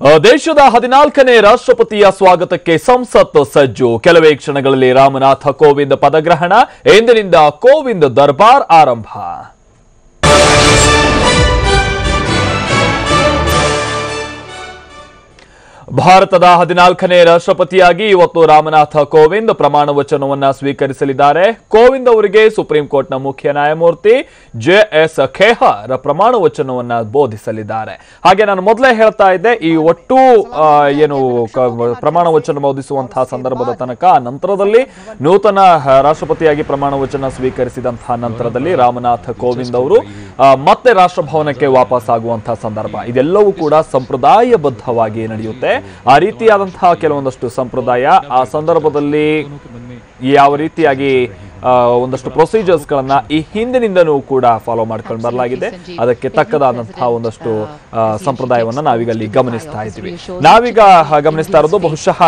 ದೇಶದ 14ನೇ ರಾಷ್ಟ್ರಪತಿಯ ಸ್ವಾಗತಕ್ಕೆ ಸಂಸತ್ ಸಜ್ಜು. ಕೆಲವೇ ಕ್ಷಣಗಳಲ್ಲಿ ರಾಮನಾಥ ಕೋವಿಂದ್ ಪದಗ್ರಹಣ. ಇಂದಿನಿಂದ ಕೋವಿಂದ್ ದರ್ಬಾರ್ ಆರಂಭ. ಭಾರತದ 14ನೇ ರಾಷ್ಟ್ರಪತಿಯಾಗಿ ಇವತ್ತು ರಾಮನಾಥ ಕೋವಿಂದ್ ಪ್ರಮಾಣ ವಚನವನ್ನು ಸ್ವೀಕರಿಸಲಿದ್ದಾರೆ. ಕೋವಿಂದ್ ಅವರಿಗೆ ಸುಪ್ರೀಂ ಕೋರ್ಟ್ನ ಮುಖ್ಯ ನ್ಯಾಯಮೂರ್ತಿ JS ಖೇಹಾರ್ ಪ್ರಮಾಣ ವಚನವನ್ನು ಬೋಧಿಸಲಿದ್ದಾರೆ. ಹಾಗೆ ನಾನು ಮೊದಲೇ ಹೇಳ್ತಾ ಇದ್ದೆ, ಈ ಒಟ್ಟು ಪ್ರಮಾಣ ವಚನ ಬೋಧಿಸುವಂತಹ ಸಂದರ್ಭದ ತನಕ ನಂತರದಲ್ಲಿ ನೂತನ ರಾಷ್ಟ್ರಪತಿಯಾಗಿ ಪ್ರಮಾಣ ವಚನ ಸ್ವೀಕರಿಸಿದಂತಹ ನಂತರದಲ್ಲಿ ರಾಮನಾಥ ಕೋವಿಂದ್ ಅವರು ಮತ್ತೆ ರಾಷ್ಟ್ರಭವನಕ್ಕೆ ವಾಪಸ್ ಆಗುವಂತಹ ಸಂದರ್ಭ, ಇದೆಲ್ಲವೂ ಕೂಡ ಸಂಪ್ರದಾಯಬದ್ಧವಾಗಿ ನಡೆಯುತ್ತೆ. ಆ ರೀತಿಯಾದಂತಹ ಕೆಲವೊಂದಷ್ಟು ಸಂಪ್ರದಾಯ ಆ ಸಂದರ್ಭದಲ್ಲಿ ಯಾವ ರೀತಿಯಾಗಿ ಒಂದಷ್ಟು ಪ್ರೊಸೀಜರ್ಸ್ ಗಳನ್ನ ಈ ಹಿಂದಿನಿಂದನೂ ಕೂಡ ಫಾಲೋ ಮಾಡ್ಕೊಂಡು ಬರಲಾಗಿದೆ. ಅದಕ್ಕೆ ತಕ್ಕದಾದಂತಹ ಒಂದಷ್ಟು ಸಂಪ್ರದಾಯವನ್ನ ನಾವೀಗ ಅಲ್ಲಿ ಗಮನಿಸ್ತಾ ಇದ್ದೀವಿ. ನಾವೀಗ ಗಮನಿಸ್ತಾ ಇರೋದು ಬಹುಶಃ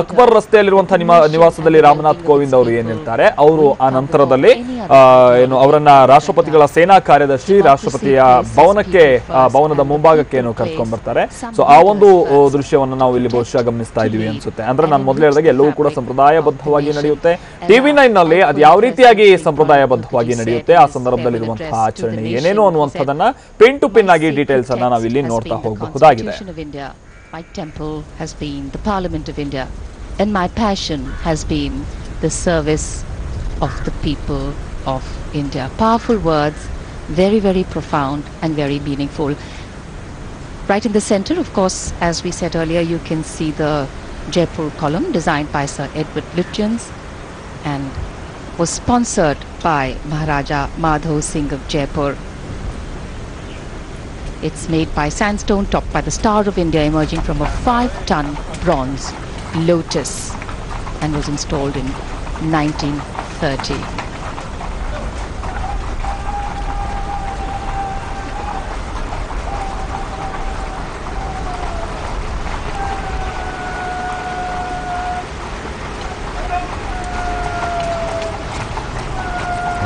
ಅಕ್ಬರ್ ರಸ್ತೆಯಲ್ಲಿರುವಂತಹ ನಿವಾಸದಲ್ಲಿ ರಾಮನಾಥ್ ಕೋವಿಂದ್ ಅವರು ಏನ್ ಹೇಳ್ತಾರೆ, ಅವರು ಆ ನಂತರದಲ್ಲಿ ಅವರನ್ನ ರಾಷ್ಟ್ರಪತಿಗಳ ಸೇನಾ ಕಾರ್ಯದರ್ಶಿ ರಾಷ್ಟ್ರಪತಿಯ ಭವನದ ಮುಂಭಾಗಕ್ಕೆ ಕರ್ಕೊಂಡ್ ಬರ್ತಾರೆ. ಸೊ ಆ ಒಂದು ದೃಶ್ಯವನ್ನು ನಾವು ಇಲ್ಲಿ ಬಹುಶಃ ಗಮನಿಸ್ತಾ ಇದೀವಿ ಅನ್ಸುತ್ತೆ. ಅಂದ್ರೆ ನಾನು ಮೊದಲು ಹೇಳಿದಾಗ ಎಲ್ಲವೂ ಕೂಡ ಸಂಪ್ರದಾಯಬದ್ಧವಾಗಿ ನಡೆಯುತ್ತೆ. TV9 ಅದು ಯಾವ ರೀತಿಯಾಗಿ ಸಂಪ್ರದಾಯಬದ್ಧವಾಗಿ ನಡೆಯುತ್ತೆ, ಆ ಸಂದರ್ಭದಲ್ಲಿರುವಂತಹ ಆಚರಣೆ ಏನೇನು ಅನ್ನುವಂಥದ್ದನ್ನ ಪಿನ್ ಟು ಪಿನ್ ಆಗಿ ಡೀಟೇಲ್ಸ್ ಅನ್ನ ನಾವಿಲ್ಲಿ ನೋಡ್ತಾ ಹೋಗಬಹುದಾಗಿದೆ. My temple has been the Parliament of India, and my passion has been the service of the people of India. Powerful words, very, very profound and very meaningful. Right in the center, of course, as we said earlier, you can see the Jaipur column designed by Sir Edward Lutyens and was sponsored by Maharaja Madhav Singh of Jaipur. It's made by sandstone topped by the Star of India emerging from a 5-ton bronze lotus and was installed in 1930.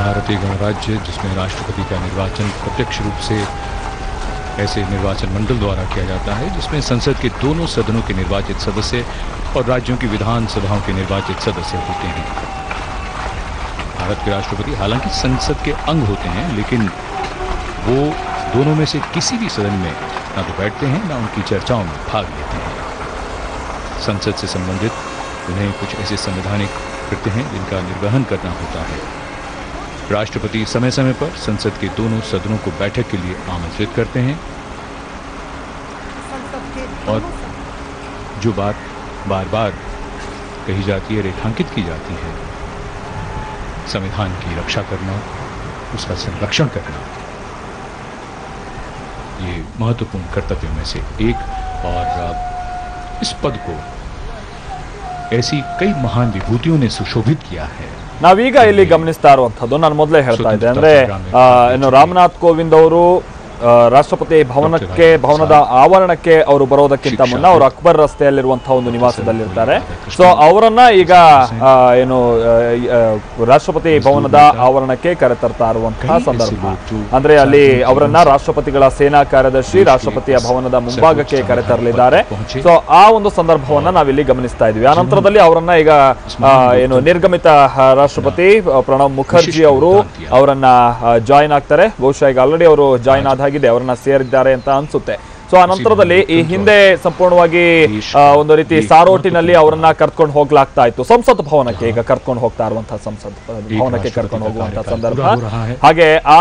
भारतीय गणराज्य जिसमें राष्ट्रपति का निर्वाचन प्रत्यक्ष रूप से ऐसे निर्वाचन मंडल द्वारा किया जाता है, जिसमें संसद के दोनों सदनों के निर्वाचित सदस्य और राज्यों की विधानसभाओं के निर्वाचित सदस्य होते हैं। भारत के राष्ट्रपति हालांकि संसद के अंग होते हैं, लेकिन वो दोनों में से किसी भी सदन में ना तो बैठते हैं ना उनकी चर्चाओं में भाग लेते हैं। संसद से संबंधित उन्हें कुछ ऐसे संवैधानिक कृत्य हैं जिनका निर्वहन करना होता है। राष्ट्रपति समय समय पर संसद के दोनों सदनों को बैठक के लिए आमंत्रित करते हैं और जो बात बार बार कही जाती है, रेखांकित की जाती है, संविधान की रक्षा करना, उसका संरक्षण करना, ये महत्वपूर्ण कर्तव्यों में से एक। और इस पद को ऐसी कई महान विभूतियों ने सुशोभित किया है। ನಾವೀಗ ಇಲ್ಲಿ ಗಮನಿಸ್ತಾ ಇರುವಂತದ್ದು, ನಾನು ಮೊದಲೇ ಹೇಳ್ತಾ ಇದ್ದೆ, ಅಂದ್ರೆ ರಾಮನಾಥ್ ಕೋವಿಂದ್ ಅವರು ರಾಷ್ಟ್ರಪತಿ ಭವನದ ಆವರಣಕ್ಕೆ ಅವರು ಬರೋದಕ್ಕಿಂತ ಮುನ್ನ ಅವರು ಅಕ್ಬರ್ ರಸ್ತೆಯಲ್ಲಿರುವಂತಹ ಒಂದು ನಿವಾಸದಲ್ಲಿರ್ತಾರೆ. ಸೊ ಅವರನ್ನ ಈಗ ರಾಷ್ಟ್ರಪತಿ ಭವನದ ಆವರಣಕ್ಕೆ ಕರೆತರ್ತಾ ಇರುವಂತಹ ಸಂದರ್ಭ. ಅಂದ್ರೆ ಅಲ್ಲಿ ಅವರನ್ನ ರಾಷ್ಟ್ರಪತಿಗಳ ಸೇನಾ ಕಾರ್ಯದರ್ಶಿ ರಾಷ್ಟ್ರಪತಿಯ ಭವನದ ಮುಂಭಾಗಕ್ಕೆ ಕರೆತರಲಿದ್ದಾರೆ. ಸೊ ಆ ಒಂದು ಸಂದರ್ಭವನ್ನ ನಾವಿಲ್ಲಿ ಗಮನಿಸ್ತಾ ಇದ್ವಿ. ಆ ನಂತರದಲ್ಲಿ ಅವರನ್ನ ಈಗ ನಿರ್ಗಮಿತ ರಾಷ್ಟ್ರಪತಿ ಪ್ರಣಬ್ ಮುಖರ್ಜಿ ಅವರು ಅವರನ್ನ ಜಾಯಿನ್ ಆಗ್ತಾರೆ. ಬಹುಶಃ ಈಗ ಆಲ್ರೆಡಿ ಅವರು ಜಾಯಿನ್ ಆದ ಅವರನ್ನ ಸೇರಿದ್ದಾರೆ ಅಂತ ಅನ್ಸುತ್ತೆ. ಸೊ ಆ ನಂತರದಲ್ಲಿ ಈ ಹಿಂದೆ ಸಂಪೂರ್ಣವಾಗಿ ಒಂದು ರೀತಿ ಸಾರೋಟಿನಲ್ಲಿ ಅವರನ್ನ ಕರ್ಕೊಂಡು ಹೋಗ್ಲಾಗ್ತಾ ಇತ್ತು ಸಂಸತ್ ಭವನಕ್ಕೆ. ಈಗ ಕರ್ಕೊಂಡು ಹೋಗ್ತಾ ಇರುವಂತಹ ಸಂಸತ್ ಭವನಕ್ಕೆ ಕರ್ಕೊಂಡು ಹೋಗುವಂತಹ ಸಂದರ್ಭ. ಹಾಗೆ ಆ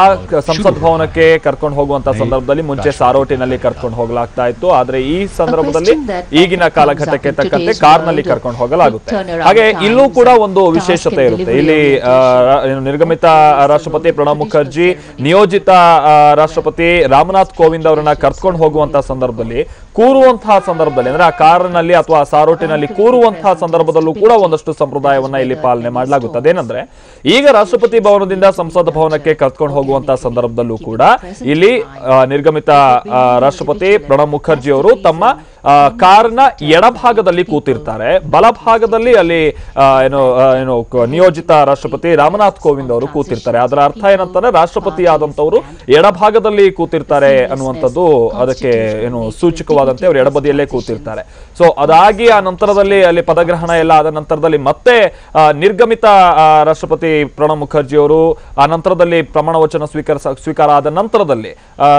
ಸಂಸತ್ ಭವನಕ್ಕೆ ಕರ್ಕೊಂಡು ಹೋಗುವಂತಹ ಸಂದರ್ಭದಲ್ಲಿ ಮುಂಚೆ ಸಾರೋಟಿನಲ್ಲಿ ಕರ್ಕೊಂಡು ಹೋಗ್ಲಾಗ್ತಾ ಇತ್ತು. ಆದ್ರೆ ಈ ಸಂದರ್ಭದಲ್ಲಿ ಈಗಿನ ಕಾಲಘಟ್ಟಕ್ಕೆ ತಕ್ಕಂತೆ ಕಾರ್ನಲ್ಲಿ ಕರ್ಕೊಂಡು ಹೋಗಲಾಗುತ್ತೆ. ಹಾಗೆ ಇಲ್ಲೂ ಕೂಡ ಒಂದು ವಿಶೇಷತೆ ಇರುತ್ತೆ. ಇಲ್ಲಿ ನಿರ್ಗಮಿತ ರಾಷ್ಟ್ರಪತಿ ಪ್ರಣಬ್ ಮುಖರ್ಜಿ ನಿಯೋಜಿತ ರಾಷ್ಟ್ರಪತಿ ರಾಮನಾಥ್ ಕೋವಿಂದ್ ಅವರನ್ನ ಕರ್ಕೊಂಡು ಹೋಗುವಂತ ಸಂದರ್ಭದಲ್ಲಿ ಕೂರುವಂತಹ ಸಂದರ್ಭದಲ್ಲಿ, ಅಂದ್ರೆ ಆ ಕಾರಿನಲ್ಲಿ ಅಥವಾ ಸಾರೋಟಿನಲ್ಲಿ ಕೂರುವಂತಹ ಸಂದರ್ಭದಲ್ಲೂ ಕೂಡ ಒಂದಷ್ಟು ಸಂಪ್ರದಾಯವನ್ನ ಇಲ್ಲಿ ಪಾಲನೆ ಮಾಡಲಾಗುತ್ತೆ. ಅದೇನಂದ್ರೆ ಈಗ ರಾಷ್ಟ್ರಪತಿ ಭವನದಿಂದ ಸಂಸತ್ ಭವನಕ್ಕೆ ಕರ್ಕೊಂಡು ಹೋಗುವಂತಹ ಸಂದರ್ಭದಲ್ಲೂ ಕೂಡ ಇಲ್ಲಿ ನಿರ್ಗಮಿತ ರಾಷ್ಟ್ರಪತಿ ಪ್ರಣಬ್ ಮುಖರ್ಜಿ ಅವರು ತಮ್ಮ ಕಾರ್ನ ಎಡಭಾಗದಲ್ಲಿ ಕೂತಿರ್ತಾರೆ, ಬಲಭಾಗದಲ್ಲಿ ಅಲ್ಲಿ ನಿಯೋಜಿತ ರಾಷ್ಟ್ರಪತಿ ರಾಮನಾಥ್ ಕೋವಿಂದ್ ಅವರು ಕೂತಿರ್ತಾರೆ. ಅದರ ಅರ್ಥ ಏನಂತಂದ್ರೆ ರಾಷ್ಟ್ರಪತಿ ಆದಂತವರು ಎಡಭಾಗದಲ್ಲಿ ಕೂತಿರ್ತಾರೆ ಅನ್ನುವಂಥದ್ದು ಅದಕ್ಕೆ ಸೂಚಕವಾದಂತೆ ಅವರು ಎಡಬದಿಯಲ್ಲೇ ಕೂತಿರ್ತಾರೆ. ಸೊ ಅದಾಗಿ ಆ ನಂತರದಲ್ಲಿ ಅಲ್ಲಿ ಪದಗ್ರಹಣ ಎಲ್ಲ ಆದ ನಂತರದಲ್ಲಿ ಮತ್ತೆ ನಿರ್ಗಮಿತ ರಾಷ್ಟ್ರಪತಿ ಪ್ರಣಬ್ ಮುಖರ್ಜಿ ಅವರು ಆ ನಂತರದಲ್ಲಿ ಪ್ರಮಾಣ ವಚನ ಸ್ವೀಕಾರ ಆದ ನಂತರದಲ್ಲಿ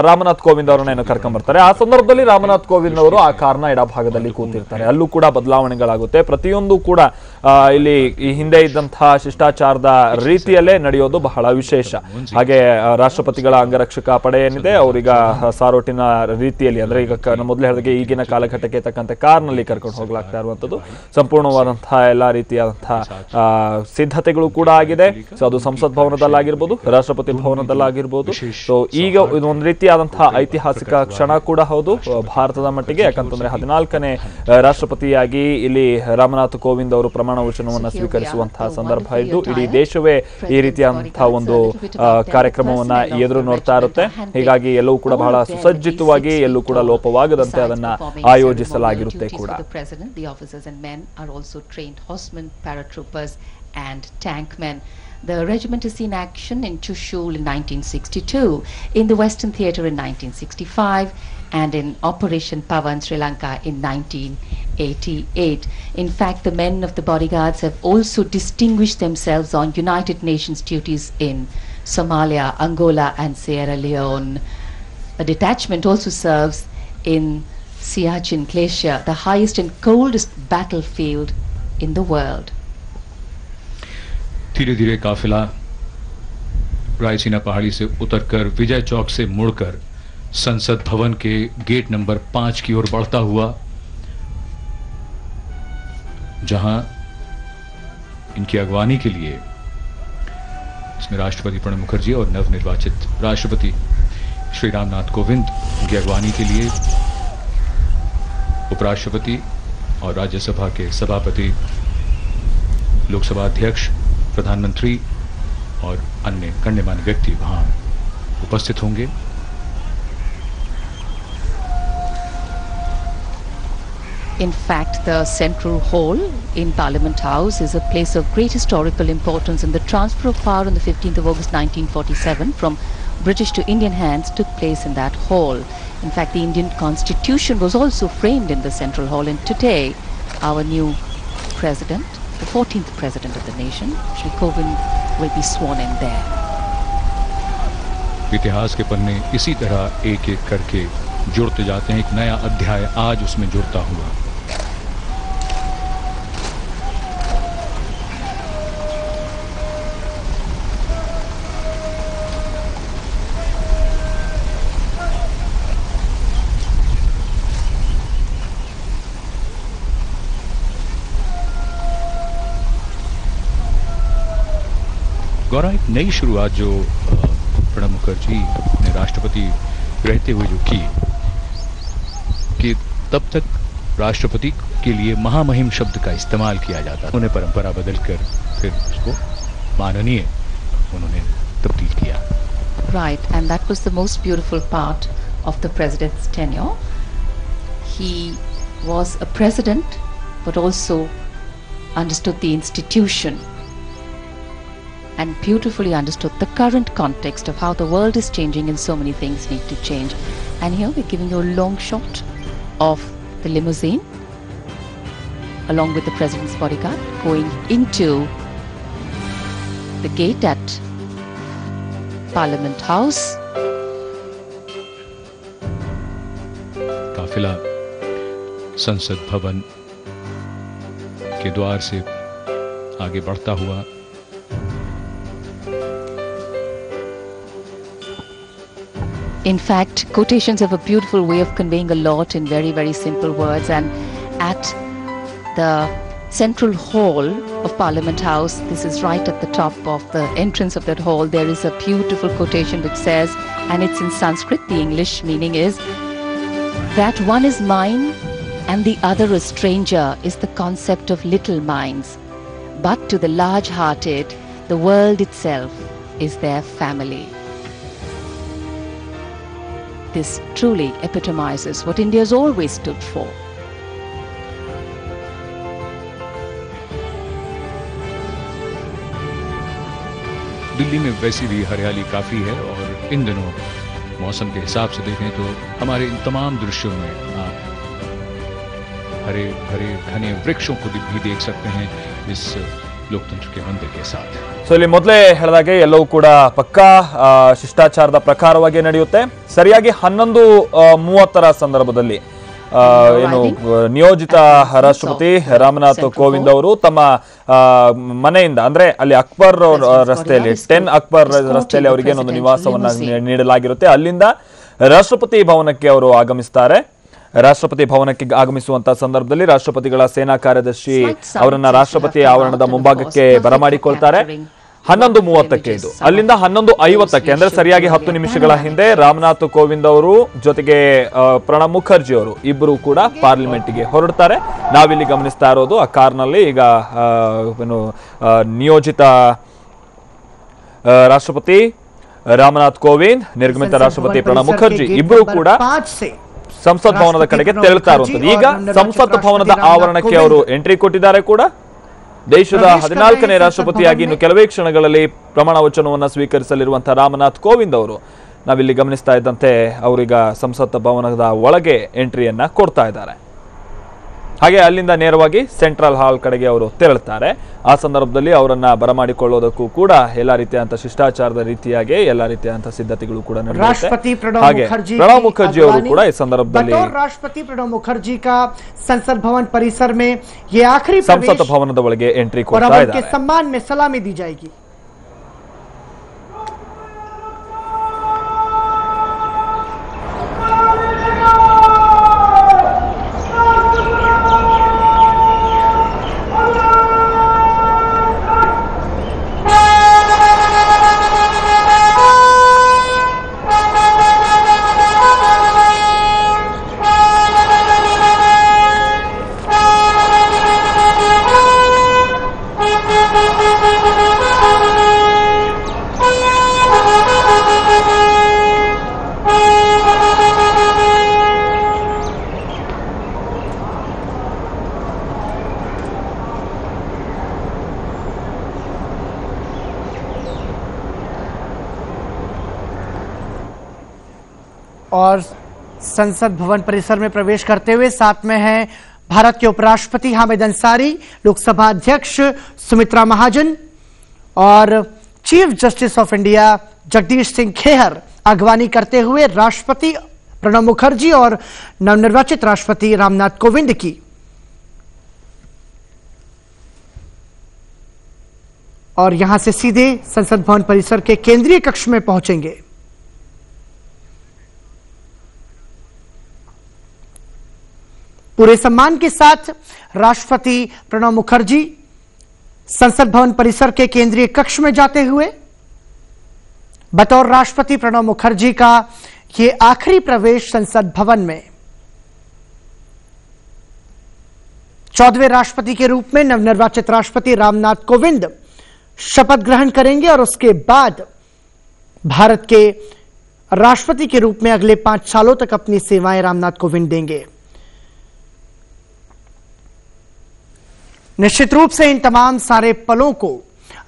ರಾಮನಾಥ್ ಕೋವಿಂದ್ ಅವರನ್ನ ಕರ್ಕೊಂಡ್ ಬರ್ತಾರೆ. ಆ ಸಂದರ್ಭದಲ್ಲಿ ರಾಮನಾಥ್ ಕೋವಿಂದ್ ಅವರು ಆ ಕಾರ್ನ ಎಡಭಾಗದಲ್ಲಿ ಕೂತಿರ್ತಾರೆ. ಅಲ್ಲೂ ಕೂಡ ಬದಲಾವಣೆಗಳಾಗುತ್ತೆ. ಪ್ರತಿಯೊಂದು ಕೂಡ ಇಲ್ಲಿ ಈ ಹಿಂದೆ ಇದ್ದಂತಹ ಶಿಷ್ಟಾಚಾರದ ರೀತಿಯಲ್ಲೇ ನಡೆಯೋದು ಬಹಳ ವಿಶೇಷ. ಹಾಗೆ ರಾಷ್ಟ್ರಪತಿಗಳ ಅಂಗರಕ್ಷಕ ಪಡೆ ಏನಿದೆ ಅವರೀಗ ಸಾರೋಟಿನ ರೀತಿಯಲ್ಲಿ, ಅಂದ್ರೆ ಈಗ ಮೊದಲೇ ಹೇಳಿದಾಗೆ ಈಗಿನ ಕಾಲಘಟ್ಟಕ್ಕೆ ತಕ್ಕಂತೆ ಕಾರ್ನಲ್ಲಿ ಕರ್ಕೊಂಡು ಹೋಗ್ಲಾಗ್ತಾ ಇರುವಂತದ್ದು ಸಂಪೂರ್ಣವಾದಂತಹ ಎಲ್ಲಾ ರೀತಿಯಾದಂತಹ ಸಿದ್ಧತೆಗಳು ಕೂಡ ಆಗಿದೆ. ಸೊ ಅದು ಸಂಸತ್ ಭವನದಲ್ಲಾಗಿರ್ಬೋದು, ರಾಷ್ಟ್ರಪತಿ ಭವನದಲ್ಲಾಗಿರ್ಬೋದು. ಸೊ ಈಗ ಒಂದು ರೀತಿಯಾದಂತಹ ಐತಿಹಾಸಿಕ ಕ್ಷಣ ಕೂಡ ಹೌದು ಭಾರತದ ಮಟ್ಟಿಗೆ. ಯಾಕಂತಂದ್ರೆ 14ನೇ ರಾಷ್ಟ್ರಪತಿಯಾಗಿ ಇಲ್ಲಿ ರಾಮನಾಥ್ ಕೋವಿಂದ್ ಅವರು ಪ್ರಮಾಣ ವಚನವನ್ನು ಸ್ವೀಕರಿಸುವಂತಹ ಸಂದರ್ಭ ಇದ್ದು ಇಡೀ ದೇಶವೇ ಈ ರೀತಿಯಾದಂತಹ ಒಂದು ಕಾರ್ಯಕ್ರಮವನ್ನ ಎದುರು ನೋಡ್ತಾ ಇರುತ್ತೆ. ಹೀಗಾಗಿ ಎಲ್ಲವೂ ಕೂಡ ಬಹಳ ಸುಸಜ್ಜಿತವಾಗಿ, ಎಲ್ಲೂ ಕೂಡ ಲೋಪವಾಗದಂತೆ ಅದನ್ನ ಆಯೋಜಿಸಲಾಗಿರುತ್ತೆ ಕೂಡ. The regiment is in action in Chushul in 1962, in the Western Theatre in 1965, and in Operation Pavan, Sri Lanka in 1988. In fact, the men of the bodyguards have also distinguished themselves on United Nations duties in Somalia, Angola, and Sierra Leone. A detachment also serves in Siachen Glacier, the highest and coldest battlefield in the world. धीरे धीरे काफिला रायसीना पहाड़ी से उतरकर विजय चौक से मुड़कर संसद भवन के गेट नंबर 5 की ओर बढ़ता हुआ, जहां इनकी अगवानी के लिए इसमें राष्ट्रपति प्रणब मुखर्जी और नवनिर्वाचित राष्ट्रपति श्री रामनाथ कोविंद की अगवानी के लिए उपराष्ट्रपति और राज्यसभा के सभापति, लोकसभा अध्यक्ष, प्रधानमंत्री और अन्य गण्यमान्य व्यक्ति वहां उपस्थित होंगे. In fact, the Central Hall in Parliament House is a place of great historical importance, and the transfer of power on the 15th of August 1947 from British to Indian hands took place in that hall. In fact, the Indian Constitution was also framed in the Central Hall, and today our new President, the 14th President of the nation, Shri Kovind, will be sworn in there. इतिहास के पन्ने इसी तरह एक एक करके जुड़ते जाते हैं. एक नया अध्याय आज उसमें जुड़ता हुआ. गौरव, एक नई शुरुआत जो प्रणब मुखर्जी ने राष्ट्रपति रहते हुए जो की, कि तब तक राष्ट्रपति के लिए महामहिम शब्द का इस्तेमाल किया जाता, उन्होंने परंपरा बदलकर फिर उसको माननीय उन्होंने तब्दील किया. Right, and that was the most beautiful part of the president's tenure. He was a president, but also understood the institution and beautifully understood the current context of how the world is changing and so many things need to change. And here we're giving you a long shot of the limousine along with the president's bodyguard going into the gate at Parliament House. काफिला संसद भवन के द्वार से आगे बढ़ता हुआ In fact, quotations have a beautiful way of conveying a lot in very, very simple words. And at the Central Hall of Parliament House, this is right at the top of the entrance of that hall, there is a beautiful quotation which says, and it's in Sanskrit, the English meaning is, that one is mine and the other a stranger is the concept of little minds. But to the large-hearted, the world itself is their family. This truly epitomizes what India has always stood for, Delhi में वैसी भी हरियाली काफ़ी है और इन दिनों मौसम के हिसाब से देखें तो हमारे इन तमाम दृश्यों में आप हरे भरे घने वृक्षों को भी देख सकते हैं इस लोकतंत्र के मंदिर के साथ। ಸೊ ಇಲ್ಲಿ ಮೊದಲೇ ಹೇಳಿದಾಗೆ ಎಲ್ಲವೂ ಕೂಡ ಪಕ್ಕಾ ಶಿಷ್ಟಾಚಾರದ ಪ್ರಕಾರವಾಗಿ ನಡೆಯುತ್ತೆ. ಸರಿಯಾಗಿ 11:30 ಸಂದರ್ಭದಲ್ಲಿ ಏನು ನಿಯೋಜಿತ ರಾಷ್ಟ್ರಪತಿ ರಾಮನಾಥ್ ಕೋವಿಂದ್ ಅವರು ತಮ್ಮ ಮನೆಯಿಂದ ಅಂದ್ರೆ ಅಲ್ಲಿ ಅಕ್ಬರ್ ರಸ್ತೆಯಲ್ಲಿ 10 ಅಕ್ಬರ್ ರಸ್ತೆಯಲ್ಲಿ ಅವರಿಗೆ ಒಂದು ನಿವಾಸವನ್ನ ನೀಡಲಾಗಿರುತ್ತೆ. ಅಲ್ಲಿಂದ ರಾಷ್ಟ್ರಪತಿ ಭವನಕ್ಕೆ ಅವರು ಆಗಮಿಸ್ತಾರೆ. ರಾಷ್ಟ್ರಪತಿ ಭವನಕ್ಕೆ ಆಗಮಿಸುವಂತಹ ಸಂದರ್ಭದಲ್ಲಿ ರಾಷ್ಟ್ರಪತಿಗಳ ಸೇನಾ ಕಾರ್ಯದರ್ಶಿ ಅವರನ್ನ ರಾಷ್ಟ್ರಪತಿ ಆವರಣದ ಮುಂಭಾಗಕ್ಕೆ ಬರಮಾಡಿಕೊಳ್ತಾರೆ. 11:30ಕ್ಕೆ ಇದು. ಅಲ್ಲಿಂದ 11:50ಕ್ಕೆ ಅಂದ್ರೆ ಸರಿಯಾಗಿ 10 ನಿಮಿಷಗಳ ಹಿಂದೆ ರಾಮನಾಥ್ ಕೋವಿಂದ್ ಅವರು ಜೊತೆಗೆ ಪ್ರಣಬ್ ಮುಖರ್ಜಿ ಅವರು ಇಬ್ಬರು ಕೂಡ ಪಾರ್ಲಿಮೆಂಟ್ಗೆ ಹೊರಡ್ತಾರೆ. ನಾವಿಲ್ಲಿ ಗಮನಿಸ್ತಾ ಇರೋದು ಆ ಕಾರ್ನಲ್ಲಿ ಈಗ ನಿಯೋಜಿತ ರಾಷ್ಟ್ರಪತಿ ರಾಮನಾಥ್ ಕೋವಿಂದ್, ನಿರ್ಗಮಿತ ರಾಷ್ಟ್ರಪತಿ ಪ್ರಣಬ್ ಮುಖರ್ಜಿ ಇಬ್ಬರು ಕೂಡ ಸಂಸತ್ ಭವನದ ಕಡೆಗೆ ತೆರಳುತ್ತಾ ಇರುವಂತದ್ದು. ಈಗ ಸಂಸತ್ ಭವನದ ಆವರಣಕ್ಕೆ ಅವರು ಎಂಟ್ರಿ ಕೊಟ್ಟಿದ್ದಾರೆ. ಕೂಡ ದೇಶದ 14ನೇ ರಾಷ್ಟ್ರಪತಿಯಾಗಿ ಇನ್ನು ಕೆಲವೇ ಕ್ಷಣಗಳಲ್ಲಿ ಪ್ರಮಾಣ ವಚನವನ್ನು ಸ್ವೀಕರಿಸಲಿರುವಂತಹ ರಾಮನಾಥ್ ಕೋವಿಂದ್ ಅವರು ನಾವಿಲ್ಲಿ ಗಮನಿಸ್ತಾ ಇದ್ದಂತೆ ಅವರೀಗ ಸಂಸತ್ ಭವನದ ಒಳಗೆ ಎಂಟ್ರಿಯನ್ನ ಕೊಡ್ತಾ ಇದ್ದಾರೆ. ಹಾಗೆ ಅಲ್ಲಿಂದ ನೇರವಾಗಿ ಸೆಂಟ್ರಲ್ ಹಾಲ್ ಕಡೆಗೆ ಅವರು ತೆರಳುತ್ತಾರೆ. ಆ ಸಂದರ್ಭದಲ್ಲಿ ಅವರನ್ನ ಬರಮಾಡಿಕೊಳ್ಳೋದಕ್ಕೂ ಕೂಡ ಎಲ್ಲಾ ರೀತಿಯಾದಂತಹ ಶಿಷ್ಟಾಚಾರದ ರೀತಿಯಾಗಿ ಎಲ್ಲಾ ರೀತಿಯಾದಂತಹ ಸಿದ್ಧತೆಗಳು ಕೂಡ ನಡೆಯುತ್ತೆ. ಹಾಗೆ ಪ್ರಣಬ್ ಮುಖರ್ಜಿ ಅವರು ಕೂಡ ಈ ಸಂದರ್ಭದಲ್ಲಿ राष्ट्रपति प्रणब मुखर्जी का संसद भवन परिसर में ये आखिरी ಸಂಸತ್ ಭವನದ ಒಳಗೆ ಎಂಟ್ರಿ ಕೊಡ್ತಾ ಇದ್ದಾರೆ. सम्मान में सलामी दी जाएगी. और संसद भवन परिसर में प्रवेश करते हुए साथ में हैं भारत के उपराष्ट्रपति हामिद अंसारी, लोकसभा अध्यक्ष सुमित्रा महाजन और chief justice of India Jagdish Singh Khehar अगवानी करते हुए राष्ट्रपति प्रणब मुखर्जी और नवनिर्वाचित राष्ट्रपति रामनाथ कोविंद की। और यहां से सीधे संसद भवन परिसर के केंद्रीय कक्ष में पहुंचेंगे। पूरे सम्मान के साथ राष्ट्रपति प्रणब मुखर्जी संसद भवन परिसर के केंद्रीय कक्ष में जाते हुए बतौर राष्ट्रपति प्रणब मुखर्जी का ये आखिरी प्रवेश संसद भवन में 14वें राष्ट्रपति के रूप में नवनिर्वाचित राष्ट्रपति रामनाथ कोविंद शपथ ग्रहण करेंगे और उसके बाद भारत के राष्ट्रपति के रूप में अगले 5 सालों तक अपनी सेवाएं रामनाथ कोविंद देंगे। निश्चित रूप से इन तमाम सारे पलों को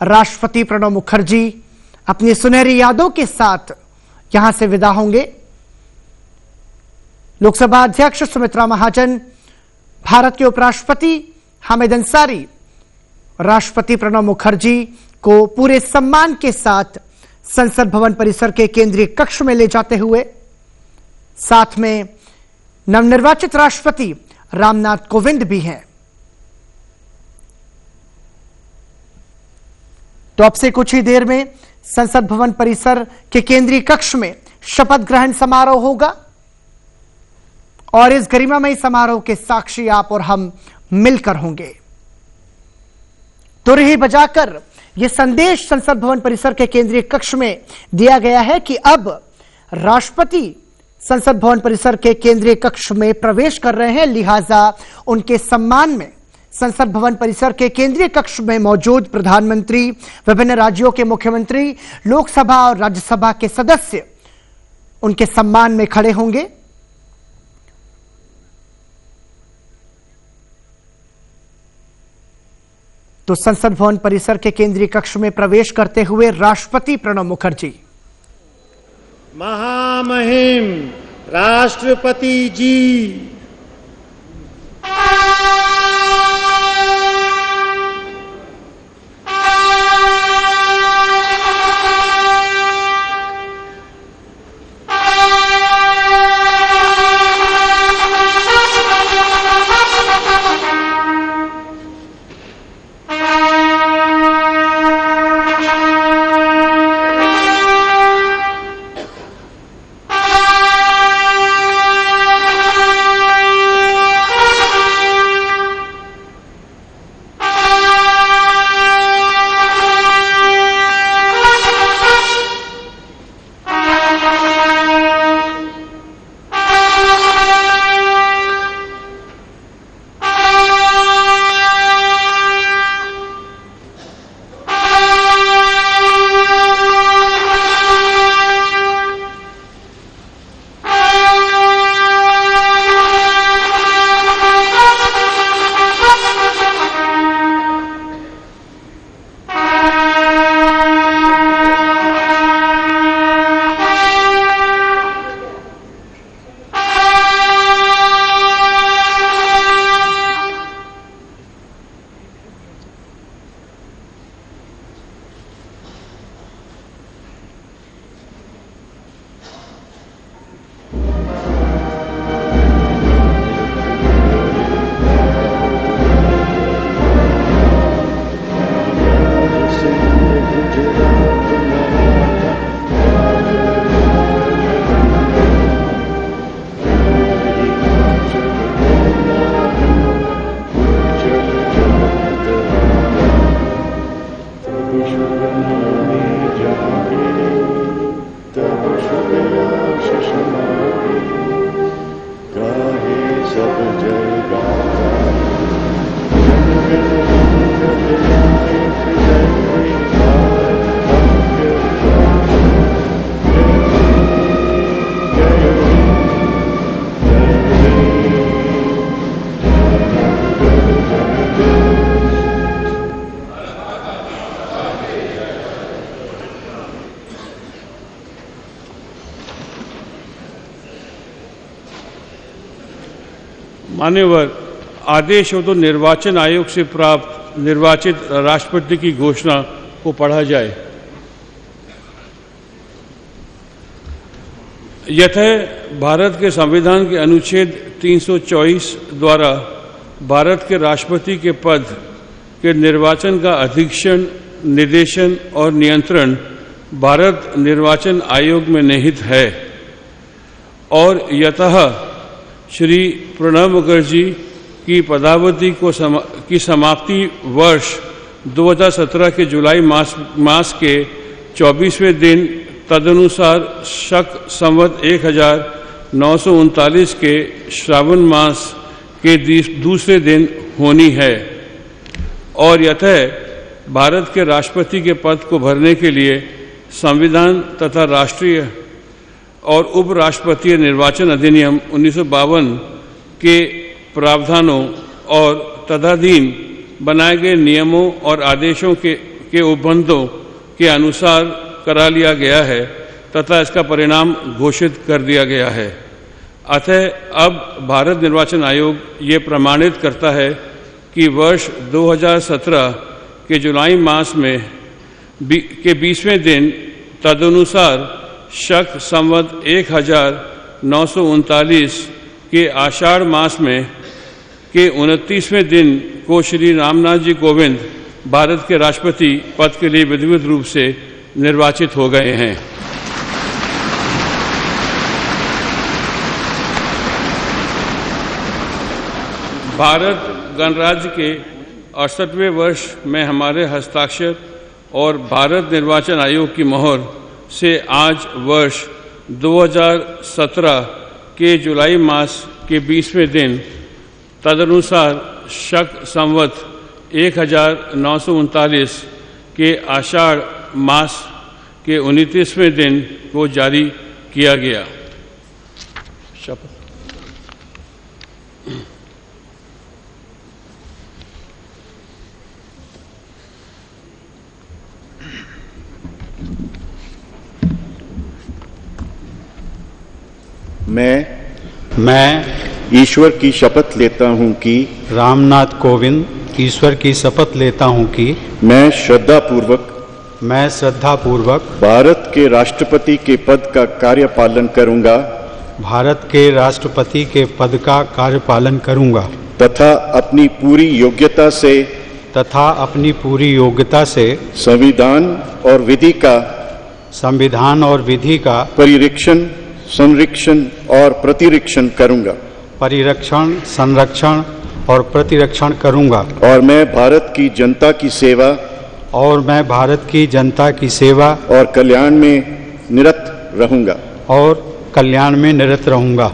राष्ट्रपति प्रणब मुखर्जी अपनी सुनहरी यादों के साथ यहां से विदा होंगे। लोकसभा अध्यक्ष सुमित्रा महाजन, भारत के उपराष्ट्रपति हामिद अंसारी राष्ट्रपति प्रणब मुखर्जी को पूरे सम्मान के साथ संसद भवन परिसर के केंद्रीय कक्ष में ले जाते हुए साथ में नवनिर्वाचित राष्ट्रपति रामनाथ कोविंद भी हैं। तो अब से कुछ ही देर में संसद भवन परिसर के केंद्रीय कक्ष में शपथ ग्रहण समारोह होगा और इस गरिमामयी समारोह के साक्षी आप और हम मिलकर होंगे। तुरही बजाकर यह संदेश संसद भवन परिसर के केंद्रीय कक्ष में दिया गया है कि अब राष्ट्रपति संसद भवन परिसर के केंद्रीय कक्ष में प्रवेश कर रहे हैं, लिहाजा उनके सम्मान में संसद भवन परिसर के केंद्रीय कक्ष में मौजूद प्रधानमंत्री, विभिन्न राज्यों के मुख्यमंत्री, लोकसभा और राज्यसभा के सदस्य उनके सम्मान में खड़े होंगे। तो तो संसद भवन परिसर के केंद्रीय कक्ष में प्रवेश करते हुए राष्ट्रपति प्रणब मुखर्जी। महामहिम राष्ट्रपति जी, मान्यवर, आदेश हो तो निर्वाचन आयोग से प्राप्त निर्वाचित राष्ट्रपति की घोषणा को पढ़ा जाए। यतः भारत के संविधान के अनुच्छेद 324 द्वारा भारत के राष्ट्रपति के पद के निर्वाचन का अधीक्षण, निर्देशन और नियंत्रण भारत निर्वाचन आयोग में निहित है और यतः श्री प्रणब मुखर्जी की पदावधि की समाप्ति वर्ष 2017 के जुलाई मास के 24वें दिन तदनुसार शक संवत 1939 के श्रावण मास के दूसरे दिन होनी है और यतः भारत के राष्ट्रपति के पद को भरने के लिए संविधान तथा राष्ट्रीय और उपराष्ट्रपतीय निर्वाचन अधिनियम 1952 के प्रावधानों और तदधीन बनाए गए नियमों और आदेशों के उपबंधों के अनुसार करा लिया गया है तथा इसका परिणाम घोषित कर दिया गया है। अतः अब भारत निर्वाचन आयोग ये प्रमाणित करता है कि वर्ष 2017 के जुलाई मास में के 20वें दिन तदनुसार शक संवत 1939 के आषाढ़ मास में के 29वें दिन को श्री रामनाथ जी कोविंद भारत के राष्ट्रपति पद के लिए विधिवत रूप से निर्वाचित हो गए हैं। भारत गणराज्य के 68वें वर्ष में हमारे हस्ताक्षर और भारत निर्वाचन आयोग की मोहर से आज वर्ष 2017 के जुलाई मास के 20वें दिन तदनुसार शक संवत 1939 के आषाढ़ मास के 29वें दिन को जारी किया गया। शपथ। मैं ईश्वर की शपथ लेता हूं कि रामनाथ कोविंद ईश्वर की शपथ लेता हूं कि मैं श्रद्धापूर्वक भारत के राष्ट्रपति के पद का कार्यपालन करूंगा तथा अपनी पूरी योग्यता से संविधान और विधि का परिरक्षण, संरक्षण और प्रतिरक्षण करूंगा और मैं भारत की जनता की सेवा और कल्याण में निरत रहूंगा।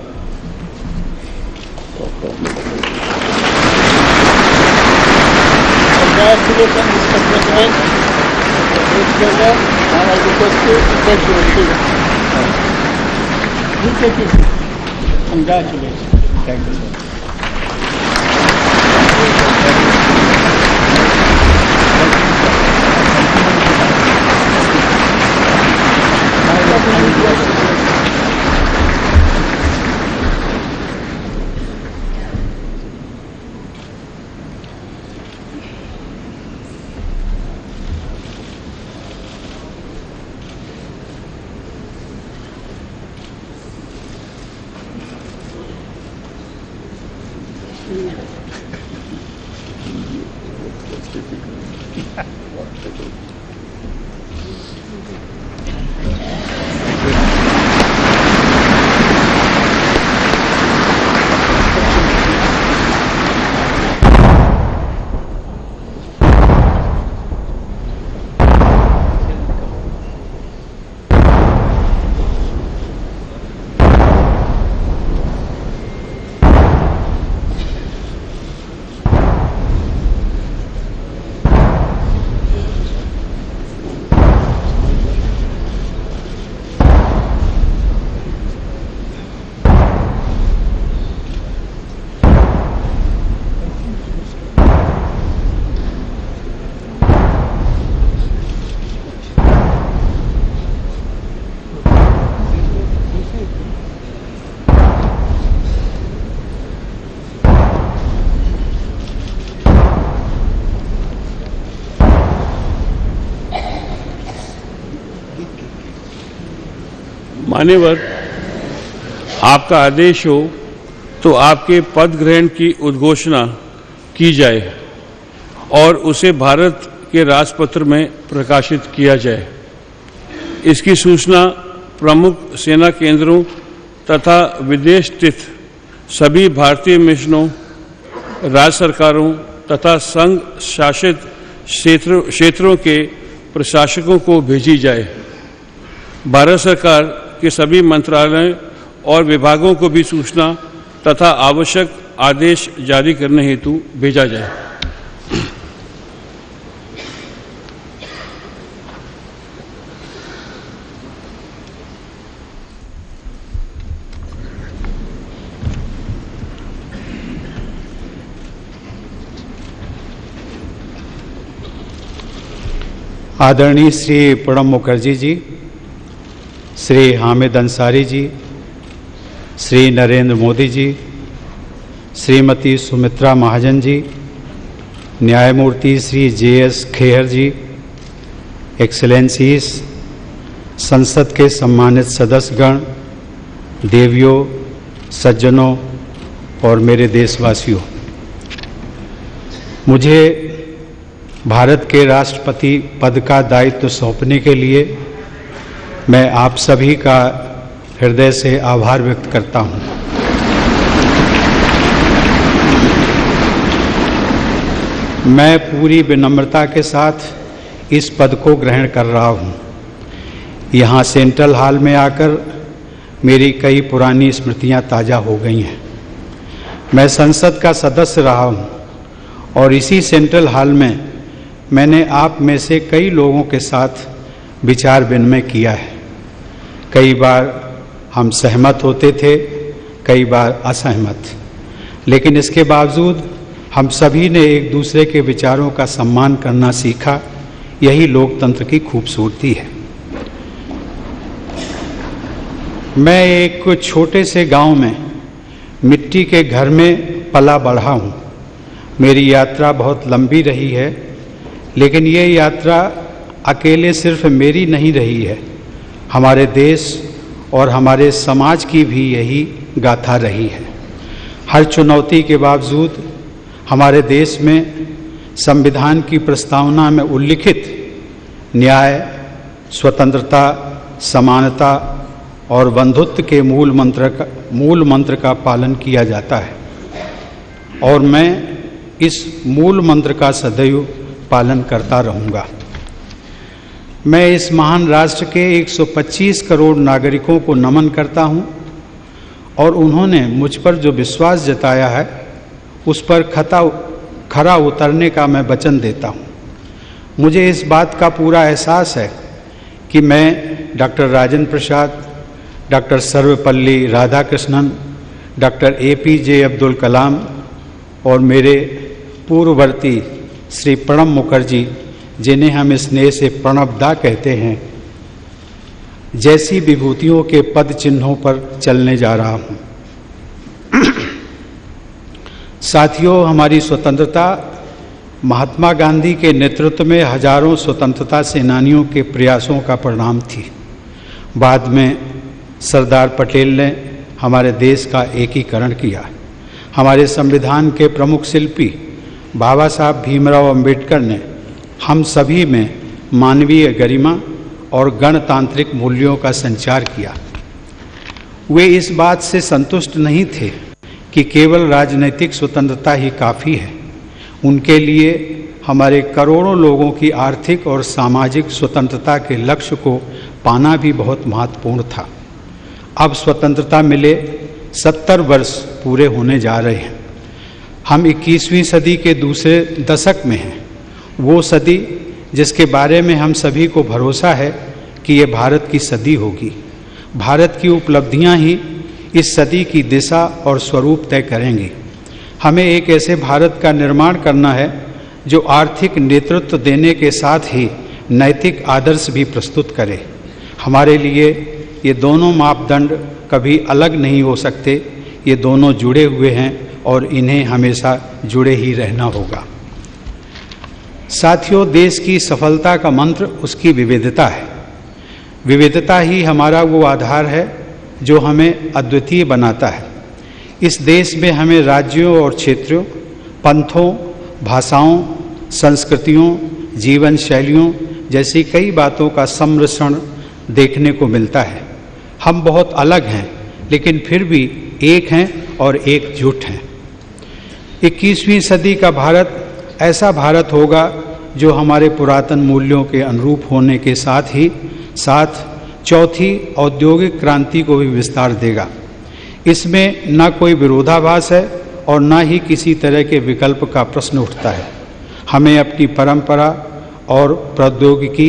मान्यवर, आपका आदेश हो तो आपके पद ग्रहण की उद्घोषणा की जाए और उसे भारत के राजपत्र में प्रकाशित किया जाए। इसकी सूचना प्रमुख सेना केंद्रों तथा विदेश स्थित सभी भारतीय मिशनों, राज्य सरकारों तथा संघ शासित क्षेत्रों के प्रशासकों को भेजी जाए। भारत सरकार के सभी मंत्रालयों और विभागों को भी सूचना तथा आवश्यक आदेश जारी करने हेतु भेजा जाए। आदरणीय श्री प्रणब मुखर्जी जी, श्री हामिद अंसारी जी, श्री नरेंद्र मोदी जी, श्रीमती सुमित्रा महाजन जी, न्यायमूर्ति श्री JS खेहर जी, एक्सेलेंसीज, संसद के सम्मानित सदस्यगण, देवियों, सज्जनों और मेरे देशवासियों, मुझे भारत के राष्ट्रपति पद का दायित्व सौंपने के लिए मैं आप सभी का हृदय से आभार व्यक्त करता हूं। मैं पूरी विनम्रता के साथ इस पद को ग्रहण कर रहा हूं। यहाँ सेंट्रल हॉल में आकर मेरी कई पुरानी स्मृतियां ताज़ा हो गई हैं। मैं संसद का सदस्य रहा हूं और इसी सेंट्रल हॉल में मैंने आप में से कई लोगों के साथ विचार विनिमय किया है। कई बार हम सहमत होते थे, कई बार असहमत, लेकिन इसके बावजूद हम सभी ने एक दूसरे के विचारों का सम्मान करना सीखा। यही लोकतंत्र की खूबसूरती है। मैं एक छोटे से गांव में मिट्टी के घर में पला बढ़ा हूँ। मेरी यात्रा बहुत लंबी रही है, लेकिन ये यात्रा अकेले सिर्फ मेरी नहीं रही है, हमारे देश और हमारे समाज की भी यही गाथा रही है। हर चुनौती के बावजूद हमारे देश में संविधान की प्रस्तावना में उल्लिखित न्याय, स्वतंत्रता, समानता और बंधुत्व के मूल मंत्र का पालन किया जाता है और मैं इस मूल मंत्र का सदैव पालन करता रहूँगा। मैं इस महान राष्ट्र के 125 करोड़ नागरिकों को नमन करता हूँ और उन्होंने मुझ पर जो विश्वास जताया है उस पर खरा उतरने का मैं वचन देता हूँ। मुझे इस बात का पूरा एहसास है कि मैं doctor Rajendra Prasad, doctor Sarvepalli Radhakrishnan, doctor APJ Abdul Kalam और मेरे पूर्ववर्ती श्री प्रणब मुखर्जी, जिन्हें हम स्नेह से प्रणबदा कहते हैं, जैसी विभूतियों के पद चिन्हों पर चलने जा रहा हूँ। साथियों, हमारी स्वतंत्रता महात्मा गांधी के नेतृत्व में हजारों स्वतंत्रता सेनानियों के प्रयासों का परिणाम थी। बाद में सरदार पटेल ने हमारे देश का एकीकरण किया। हमारे संविधान के प्रमुख शिल्पी बाबा साहब भीमराव अंबेडकर ने हम सभी में मानवीय गरिमा और गणतांत्रिक मूल्यों का संचार किया। वे इस बात से संतुष्ट नहीं थे कि केवल राजनीतिक स्वतंत्रता ही काफ़ी है। उनके लिए हमारे करोड़ों लोगों की आर्थिक और सामाजिक स्वतंत्रता के लक्ष्य को पाना भी बहुत महत्वपूर्ण था। अब स्वतंत्रता मिले 70 वर्ष पूरे होने जा रहे हैं। हम 21वीं सदी के दूसरे दशक में हैं, वो सदी जिसके बारे में हम सभी को भरोसा है कि ये भारत की सदी होगी। भारत की उपलब्धियां ही इस सदी की दिशा और स्वरूप तय करेंगी। हमें एक ऐसे भारत का निर्माण करना है जो आर्थिक नेतृत्व देने के साथ ही नैतिक आदर्श भी प्रस्तुत करे। हमारे लिए ये दोनों मापदंड कभी अलग नहीं हो सकते, ये दोनों जुड़े हुए हैं और इन्हें हमेशा जुड़े ही रहना होगा। साथियों, देश की सफलता का मंत्र उसकी विविधता है। विविधता ही हमारा वो आधार है जो हमें अद्वितीय बनाता है। इस देश में हमें राज्यों और क्षेत्रों, पंथों, भाषाओं, संस्कृतियों, जीवन शैलियों जैसी कई बातों का सम्मिश्रण देखने को मिलता है। हम बहुत अलग हैं, लेकिन फिर भी एक हैं और एकजुट हैं। 21वीं सदी का भारत ऐसा भारत होगा जो हमारे पुरातन मूल्यों के अनुरूप होने के साथ चौथी औद्योगिक क्रांति को भी विस्तार देगा। इसमें न कोई विरोधाभास है और न ही किसी तरह के विकल्प का प्रश्न उठता है। हमें अपनी परंपरा और प्रौद्योगिकी,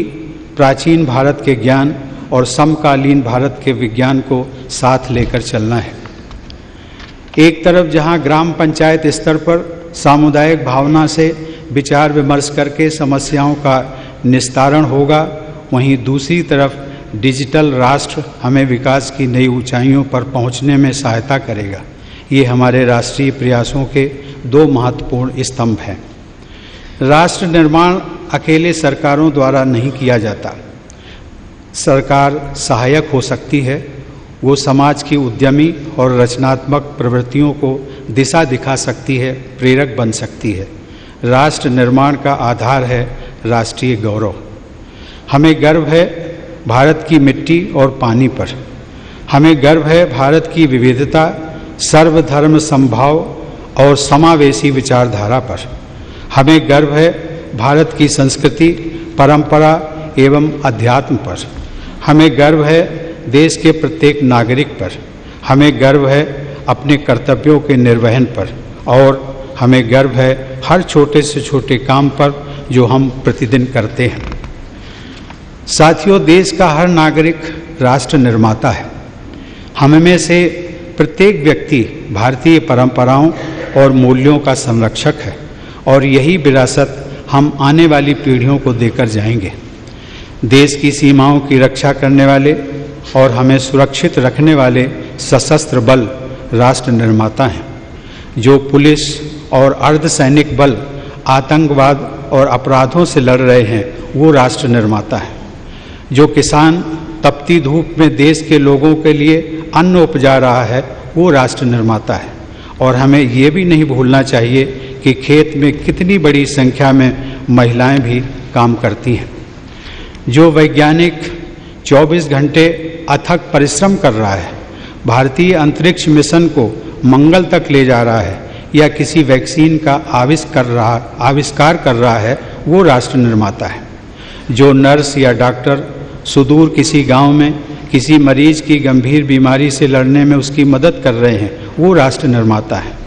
प्राचीन भारत के ज्ञान और समकालीन भारत के विज्ञान को साथ लेकर चलना है। एक तरफ जहां ग्राम पंचायत स्तर पर सामुदायिक भावना से विचार विमर्श करके समस्याओं का निस्तारण होगा, वहीं दूसरी तरफ डिजिटल राष्ट्र हमें विकास की नई ऊंचाइयों पर पहुंचने में सहायता करेगा। ये हमारे राष्ट्रीय प्रयासों के दो महत्वपूर्ण स्तंभ हैं। राष्ट्र निर्माण अकेले सरकारों द्वारा नहीं किया जाता। सरकार सहायक हो सकती है, वो समाज की उद्यमी और रचनात्मक प्रवृत्तियों को दिशा दिखा सकती है, प्रेरक बन सकती है। राष्ट्र निर्माण का आधार है राष्ट्रीय गौरव। हमें गर्व है भारत की मिट्टी और पानी पर। हमें गर्व है भारत की विविधता, सर्वधर्म समभाव और समावेशी विचारधारा पर। हमें गर्व है भारत की संस्कृति, परंपरा एवं अध्यात्म पर। हमें गर्व है देश के प्रत्येक नागरिक पर। हमें गर्व है अपने कर्तव्यों के निर्वहन पर और हमें गर्व है हर छोटे से छोटे काम पर जो हम प्रतिदिन करते हैं। साथियों, देश का हर नागरिक राष्ट्र निर्माता है। हम में से प्रत्येक व्यक्ति भारतीय परंपराओं और मूल्यों का संरक्षक है और यही विरासत हम आने वाली पीढ़ियों को देकर जाएंगे। देश की सीमाओं की रक्षा करने वाले और हमें सुरक्षित रखने वाले सशस्त्र बल राष्ट्र निर्माता हैं। जो पुलिस और अर्धसैनिक बल आतंकवाद और अपराधों से लड़ रहे हैं वो राष्ट्र निर्माता है। जो किसान तपती धूप में देश के लोगों के लिए अन्न उपजा रहा है वो राष्ट्र निर्माता है। और हमें ये भी नहीं भूलना चाहिए कि खेत में कितनी बड़ी संख्या में महिलाएं भी काम करती हैं। जो वैज्ञानिक 24 घंटे अथक परिश्रम कर रहा है, भारतीय अंतरिक्ष मिशन को मंगल तक ले जा रहा है या किसी वैक्सीन का आविष्कार कर रहा है वो राष्ट्र निर्माता है। जो नर्स या डॉक्टर सुदूर किसी गांव में किसी मरीज की गंभीर बीमारी से लड़ने में उसकी मदद कर रहे हैं वो राष्ट्र निर्माता है।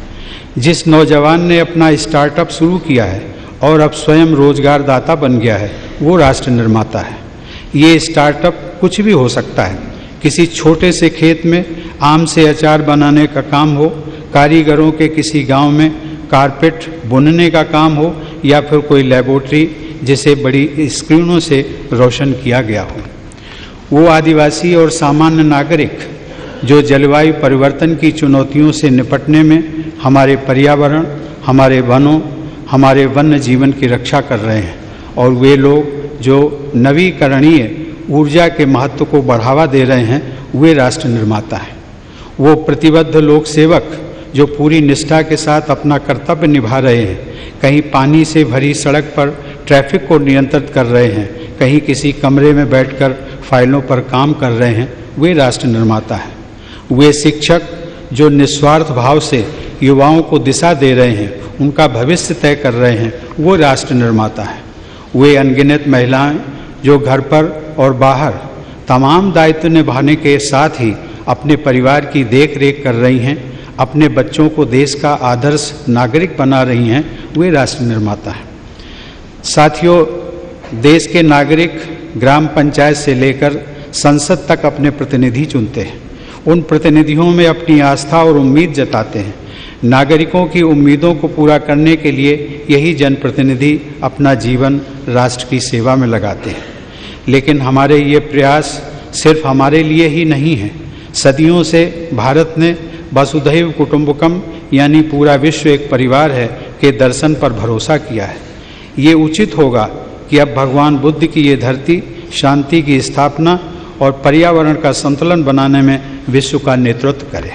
जिस नौजवान ने अपना स्टार्टअप शुरू किया है और अब स्वयं रोजगार दाता बन गया है वो राष्ट्र निर्माता है। ये स्टार्टअप कुछ भी हो सकता है। किसी छोटे से खेत में आम से अचार बनाने का काम हो, कारीगरों के किसी गांव में कारपेट बुनने का काम हो, या फिर कोई लेबोरेटरी जिसे बड़ी स्क्रीनों से रोशन किया गया हो। वो आदिवासी और सामान्य नागरिक जो जलवायु परिवर्तन की चुनौतियों से निपटने में हमारे पर्यावरण, हमारे वनों, हमारे वन्य जीवन की रक्षा कर रहे हैं। और वे लोग जो नवीकरणीय ऊर्जा के महत्व को बढ़ावा दे रहे हैं वे राष्ट्र निर्माता हैं। वो प्रतिबद्ध लोक सेवक जो पूरी निष्ठा के साथ अपना कर्तव्य निभा रहे हैं, कहीं पानी से भरी सड़क पर ट्रैफिक को नियंत्रित कर रहे हैं, कहीं किसी कमरे में बैठकर फाइलों पर काम कर रहे हैं, वे राष्ट्र निर्माता हैं। वे शिक्षक जो निस्वार्थ भाव से युवाओं को दिशा दे रहे हैं, उनका भविष्य तय कर रहे हैं, वो राष्ट्र निर्माता है। वे अनगिनत महिलाएं जो घर पर और बाहर तमाम दायित्व निभाने के साथ ही अपने परिवार की देख रेख कर रही हैं, अपने बच्चों को देश का आदर्श नागरिक बना रही हैं, वे राष्ट्र निर्माता हैं। साथियों, देश के नागरिक ग्राम पंचायत से लेकर संसद तक अपने प्रतिनिधि चुनते हैं। उन प्रतिनिधियों में अपनी आस्था और उम्मीद जताते हैं। नागरिकों की उम्मीदों को पूरा करने के लिए यही जनप्रतिनिधि अपना जीवन राष्ट्र की सेवा में लगाते हैं। लेकिन हमारे ये प्रयास सिर्फ हमारे लिए ही नहीं है। सदियों से भारत ने वसुधैव कुटुंबकम यानी पूरा विश्व एक परिवार है के दर्शन पर भरोसा किया है। ये उचित होगा कि अब भगवान बुद्ध की ये धरती शांति की स्थापना और पर्यावरण का संतुलन बनाने में विश्व का नेतृत्व करे।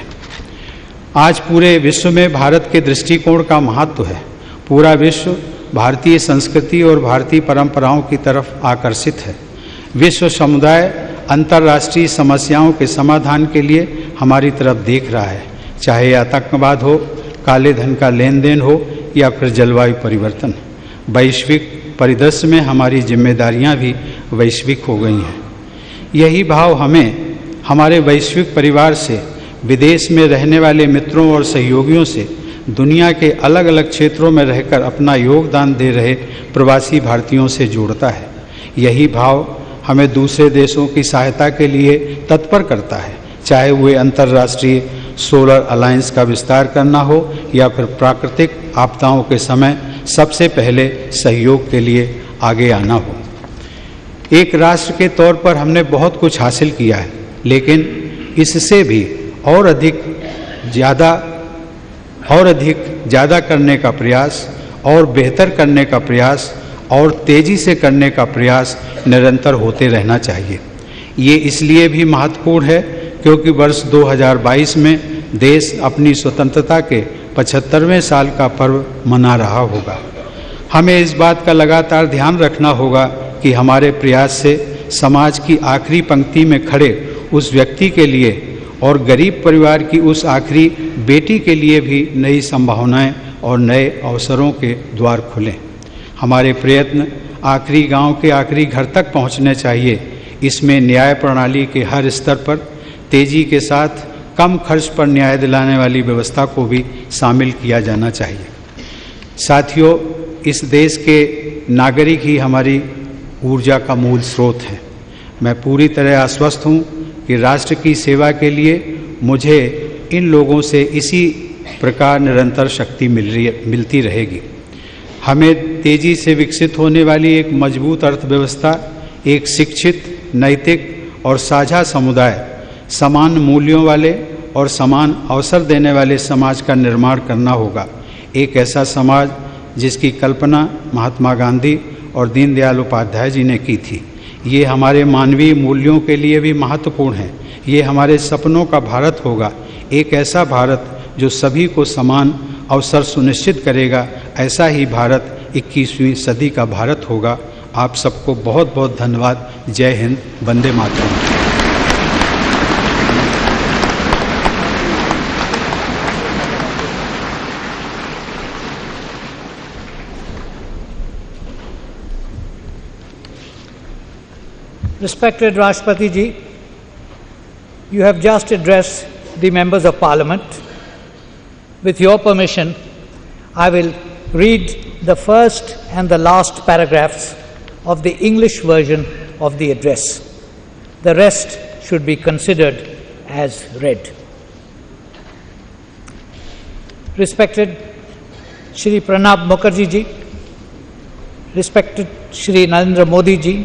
आज पूरे विश्व में भारत के दृष्टिकोण का महत्व है। पूरा विश्व भारतीय संस्कृति और भारतीय परंपराओं की तरफ आकर्षित है। विश्व समुदाय अंतर्राष्ट्रीय समस्याओं के समाधान के लिए हमारी तरफ देख रहा है, चाहे आतंकवाद हो, काले धन का लेन देन हो या फिर जलवायु परिवर्तन। वैश्विक परिदृश्य में हमारी जिम्मेदारियां भी वैश्विक हो गई हैं। यही भाव हमें हमारे वैश्विक परिवार से, विदेश में रहने वाले मित्रों और सहयोगियों से, दुनिया के अलग अलग क्षेत्रों में रहकर अपना योगदान दे रहे प्रवासी भारतीयों से जोड़ता है। यही भाव हमें दूसरे देशों की सहायता के लिए तत्पर करता है, चाहे वे अंतर्राष्ट्रीय सोलर अलायंस का विस्तार करना हो या फिर प्राकृतिक आपदाओं के समय सबसे पहले सहयोग के लिए आगे आना हो। एक राष्ट्र के तौर पर हमने बहुत कुछ हासिल किया है, लेकिन इससे भी और अधिक ज़्यादा करने का प्रयास और बेहतर करने का प्रयास और तेज़ी से करने का प्रयास निरंतर होते रहना चाहिए। ये इसलिए भी महत्वपूर्ण है क्योंकि वर्ष 2022 में देश अपनी स्वतंत्रता के 75वें साल का पर्व मना रहा होगा। हमें इस बात का लगातार ध्यान रखना होगा कि हमारे प्रयास से समाज की आखिरी पंक्ति में खड़े उस व्यक्ति के लिए और गरीब परिवार की उस आखिरी बेटी के लिए भी नई संभावनाएं और नए अवसरों के द्वार खुलें। हमारे प्रयत्न आखिरी गांव के आखिरी घर तक पहुंचने चाहिए। इसमें न्याय प्रणाली के हर स्तर पर तेजी के साथ कम खर्च पर न्याय दिलाने वाली व्यवस्था को भी शामिल किया जाना चाहिए। साथियों, इस देश के नागरिक ही हमारी ऊर्जा का मूल स्रोत है। मैं पूरी तरह आश्वस्त हूँ कि राष्ट्र की सेवा के लिए मुझे इन लोगों से इसी प्रकार निरंतर शक्ति मिलती रहेगी। हमें तेजी से विकसित होने वाली एक मजबूत अर्थव्यवस्था, एक शिक्षित, नैतिक और साझा समुदाय, समान मूल्यों वाले और समान अवसर देने वाले समाज का निर्माण करना होगा। एक ऐसा समाज जिसकी कल्पना महात्मा गांधी और दीनदयाल उपाध्याय जी ने की थी। ये हमारे मानवीय मूल्यों के लिए भी महत्वपूर्ण है। ये हमारे सपनों का भारत होगा, एक ऐसा भारत जो सभी को समान अवसर सुनिश्चित करेगा। ऐसा ही भारत 21वीं सदी का भारत होगा। आप सबको बहुत बहुत धन्यवाद। जय Hind, Vande Mataram. Respected Rashtrapati Ji, you have just addressed the members of Parliament. With your permission, I will read the first and the last paragraphs of the English version of the address. The rest should be considered as read. Respected Shri Pranab Mukherjee Ji, respected Shri Narendra Modi Ji,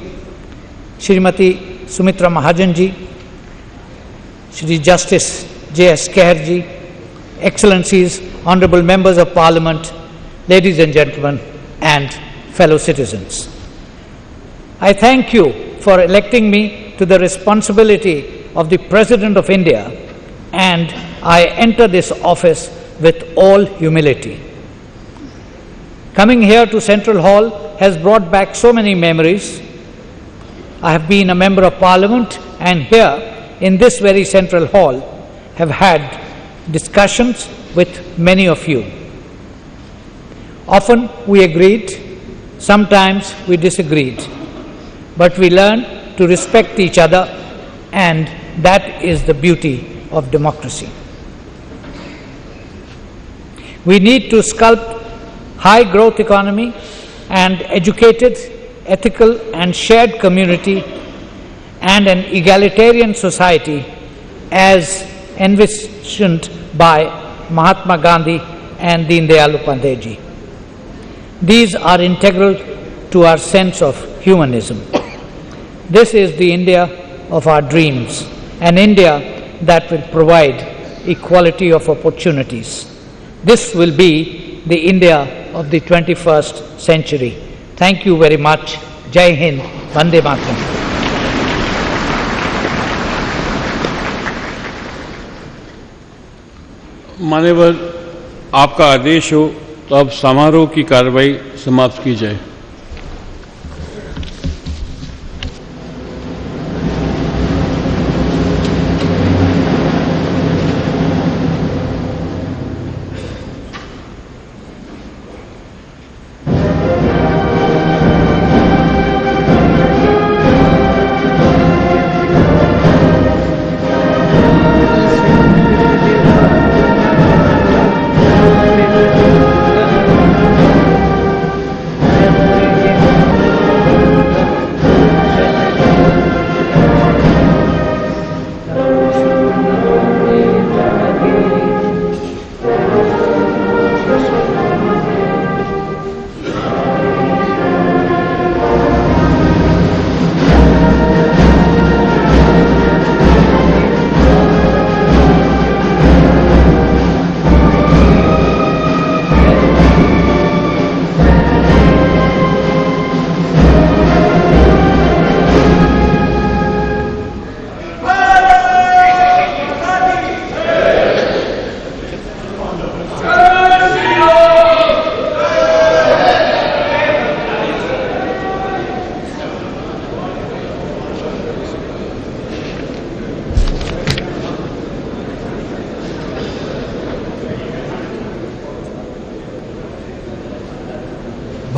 Shrimati Sumitra Mahajan Ji, Shri Justice J.S. Kher Ji, Excellencies, Honorable Members of Parliament, ladies and gentlemen, and fellow citizens. I thank you for electing me to the responsibility of the President of India, and I enter this office with all humility. Coming here to Central Hall has brought back so many memories. I have been a member of Parliament, and here in this very Central Hall have had discussions with many of you. Often we agreed, sometimes we disagreed, but we learned to respect each other, and that is the beauty of democracy. We need to sculpt high growth economy and educated, ethical and shared community and an egalitarian society as envisioned by Mahatma Gandhi and Deen-Dayal Upadhyay Ji. These are integral to our sense of humanism. This is the India of our dreams, an India that will provide equality of opportunities. This will be the India of the 21st century. Thank you very much. Jai Hind, Vande Mataram. मान्यवर, आपका आदेश हो तो अब समारोह की कार्रवाई समाप्त की जाए।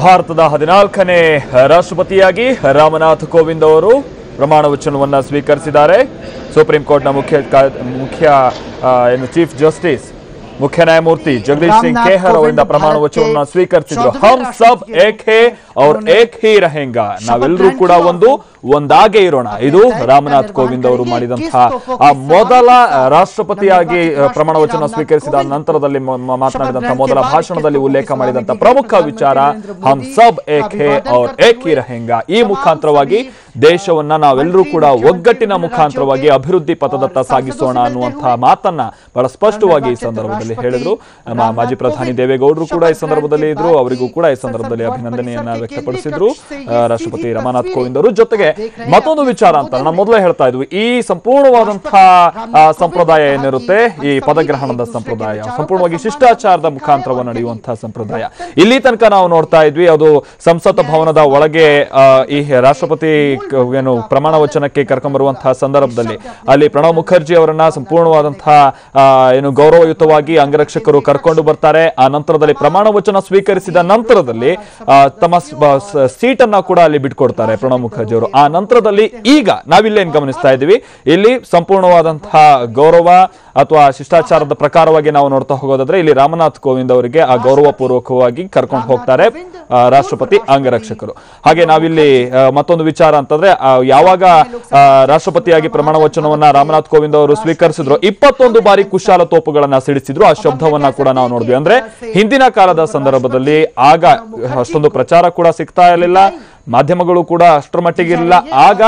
ಭಾರತದ 14ನೇ ರಾಷ್ಟ್ರಪತಿಯಾಗಿ ರಾಮನಾಥ್ ಕೋವಿಂದ್ ಅವರು ಪ್ರಮಾಣ ವಚನವನ್ನು ಸ್ವೀಕರಿಸಿದ್ದಾರೆ. ಸುಪ್ರೀಂ ಕೋರ್ಟ್ನ ಮುಖ್ಯ ಚೀಫ್ ಜಸ್ಟಿಸ್ ಮುಖ್ಯ ನ್ಯಾಯಮೂರ್ತಿ ಜಗದೀಶ್ ಸಿಂಗ್ ಖೇಹರ್ ಅವರಿಂದ ಪ್ರಮಾಣ ವಚನವನ್ನು ಸ್ವೀಕರಿಸಿದ್ರು. ಹಮ್ ಸಬ್ ಏಕ್ ಹೇ ಔರ್ ಏಕ್ ಹಿ रहेंगा, ನಾವೆಲ್ಲರೂ ಕೂಡ ಒಂದಾಗೆ ಇರೋಣ. ಇದು ರಾಮನಾಥ್ ಕೋವಿಂದ್ ಅವರು ಮಾಡಿದಂತಹ ಆ ಮೊದಲ ರಾಷ್ಟ್ರಪತಿಯಾಗಿ ಪ್ರಮಾಣ ವಚನ ಸ್ವೀಕರಿಸಿದ ನಂತರದಲ್ಲಿ ಮಾತನಾಡಿದಂತಹ ಮೊದಲ ಭಾಷಣದಲ್ಲಿ ಉಲ್ಲೇಖ ಮಾಡಿದಂತಹ ಪ್ರಮುಖ ವಿಚಾರ ಹಮ್ ಸಬ್ ಏಕ್ ಹೇ ಔರ್ ಏಕ್ ಹಿ रहेंगा. ಈ ಮುಖಾಂತರವಾಗಿ ದೇಶವನ್ನ ನಾವೆಲ್ಲರೂ ಕೂಡ ಒಗ್ಗಟ್ಟಿನ ಮುಖಾಂತರವಾಗಿ ಅಭಿವೃದ್ಧಿ ಪಥದತ್ತ ಸಾಗಿಸೋಣ ಅನ್ನುವಂತಹ ಮಾತನ್ನ ಬಹಳ ಸ್ಪಷ್ಟವಾಗಿ ಈ ಸಂದರ್ಭದಲ್ಲಿ ಹೇಳಿದ್ರು. ಮಾಜಿ ಪ್ರಧಾನಿ ದೇವೇಗೌಡರು ಕೂಡ ಈ ಸಂದರ್ಭದಲ್ಲಿ ಇದ್ರು. ಅವರಿಗೂ ಕೂಡ ಈ ಸಂದರ್ಭದಲ್ಲಿ ಅಭಿನಂದನೆಯನ್ನ ವ್ಯಕ್ತಪಡಿಸಿದ್ರು ರಾಷ್ಟ್ರಪತಿ ರಾಮನಾಥ್ ಕೋವಿಂದ್ ಅವರು. ಜೊತೆಗೆ ಮತ್ತೊಂದು ವಿಚಾರ ಅಂತ ನಾವು ಮೊದಲೇ ಹೇಳ್ತಾ ಇದ್ವಿ, ಈ ಸಂಪೂರ್ಣವಾದಂತಹ ಸಂಪ್ರದಾಯ ಏನಿರುತ್ತೆ, ಈ ಪದಗ್ರಹಣದ ಸಂಪ್ರದಾಯ ಸಂಪೂರ್ಣವಾಗಿ ಶಿಷ್ಟಾಚಾರದ ಮುಖಾಂತರ ನಡೆಯುವಂತಹ ಸಂಪ್ರದಾಯ ಇಲ್ಲಿ ತನಕ ನಾವು ನೋಡ್ತಾ ಇದ್ವಿ. ಅದು ಸಂಸತ್ ಭವನದ ಒಳಗೆ ಈ ರಾಷ್ಟ್ರಪತಿ ಏನು ಪ್ರಮಾಣ ವಚನಕ್ಕೆ ಕರ್ಕೊಂಡ್ ಬರುವಂತಹ ಸಂದರ್ಭದಲ್ಲಿ ಅಲ್ಲಿ ಪ್ರಣವ್ ಮುಖರ್ಜಿ ಅವರನ್ನ ಸಂಪೂರ್ಣವಾದಂತಹ ಏನು ಗೌರವಯುತವಾಗಿ ಅಂಗರಕ್ಷಕರು ಕರ್ಕೊಂಡು ಬರ್ತಾರೆ. ಆ ನಂತರದಲ್ಲಿ ಪ್ರಮಾಣ ವಚನ ಸ್ವೀಕರಿಸಿದ ನಂತರದಲ್ಲಿ ತಮ್ಮ ಸೀಟ್ ಅನ್ನ ಕೂಡ ಅಲ್ಲಿ ಬಿಟ್ಕೊಡ್ತಾರೆ ಪ್ರಣವ್ ಮುಖರ್ಜಿ ಅವರು. ಆ ನಂತರದಲ್ಲಿ ಈಗ ನಾವಿಲ್ಲೇನ್ ಗಮನಿಸ್ತಾ ಇದ್ದೀವಿ, ಇಲ್ಲಿ ಸಂಪೂರ್ಣವಾದಂತಹ ಗೌರವ ಅಥವಾ ಶಿಷ್ಟಾಚಾರದ ಪ್ರಕಾರವಾಗಿ ನಾವು ನೋಡ್ತಾ ಹೋಗೋದಾದ್ರೆ ಇಲ್ಲಿ ರಾಮನಾಥ್ ಕೋವಿಂದ್ ಅವರಿಗೆ ಆ ಗೌರವ ಪೂರ್ವಕವಾಗಿ ಕರ್ಕೊಂಡು ಹೋಗ್ತಾರೆ ರಾಷ್ಟ್ರಪತಿ ಅಂಗರಕ್ಷಕರು. ಹಾಗೆ ನಾವಿಲ್ಲಿ ಮತ್ತೊಂದು ವಿಚಾರ ಅಂತಂದ್ರೆ ಯಾವಾಗ ರಾಷ್ಟ್ರಪತಿಯಾಗಿ ಪ್ರಮಾಣ ವಚನವನ್ನ ರಾಮನಾಥ್ ಕೋವಿಂದ್ ಅವರು ಸ್ವೀಕರಿಸಿದ್ರು 21 ಬಾರಿ ಕುಶಾಲ ತೋಪುಗಳನ್ನ ಸಿಡಿಸಿದ್ರು. ಆ ಶಬ್ದವನ್ನ ಕೂಡ ನಾವು ನೋಡಿದ್ವಿ. ಅಂದ್ರೆ ಹಿಂದಿನ ಕಾಲದ ಸಂದರ್ಭದಲ್ಲಿ ಆಗ ಅಷ್ಟೊಂದು ಪ್ರಚಾರ ಕೂಡ ಸಿಗ್ತಾ ಇರಲಿಲ್ಲ, ಮಾಧ್ಯಮಗಳು ಕೂಡ ಅಷ್ಟರ ಮಟ್ಟಿಗಿರಲಿಲ್ಲ. ಆಗ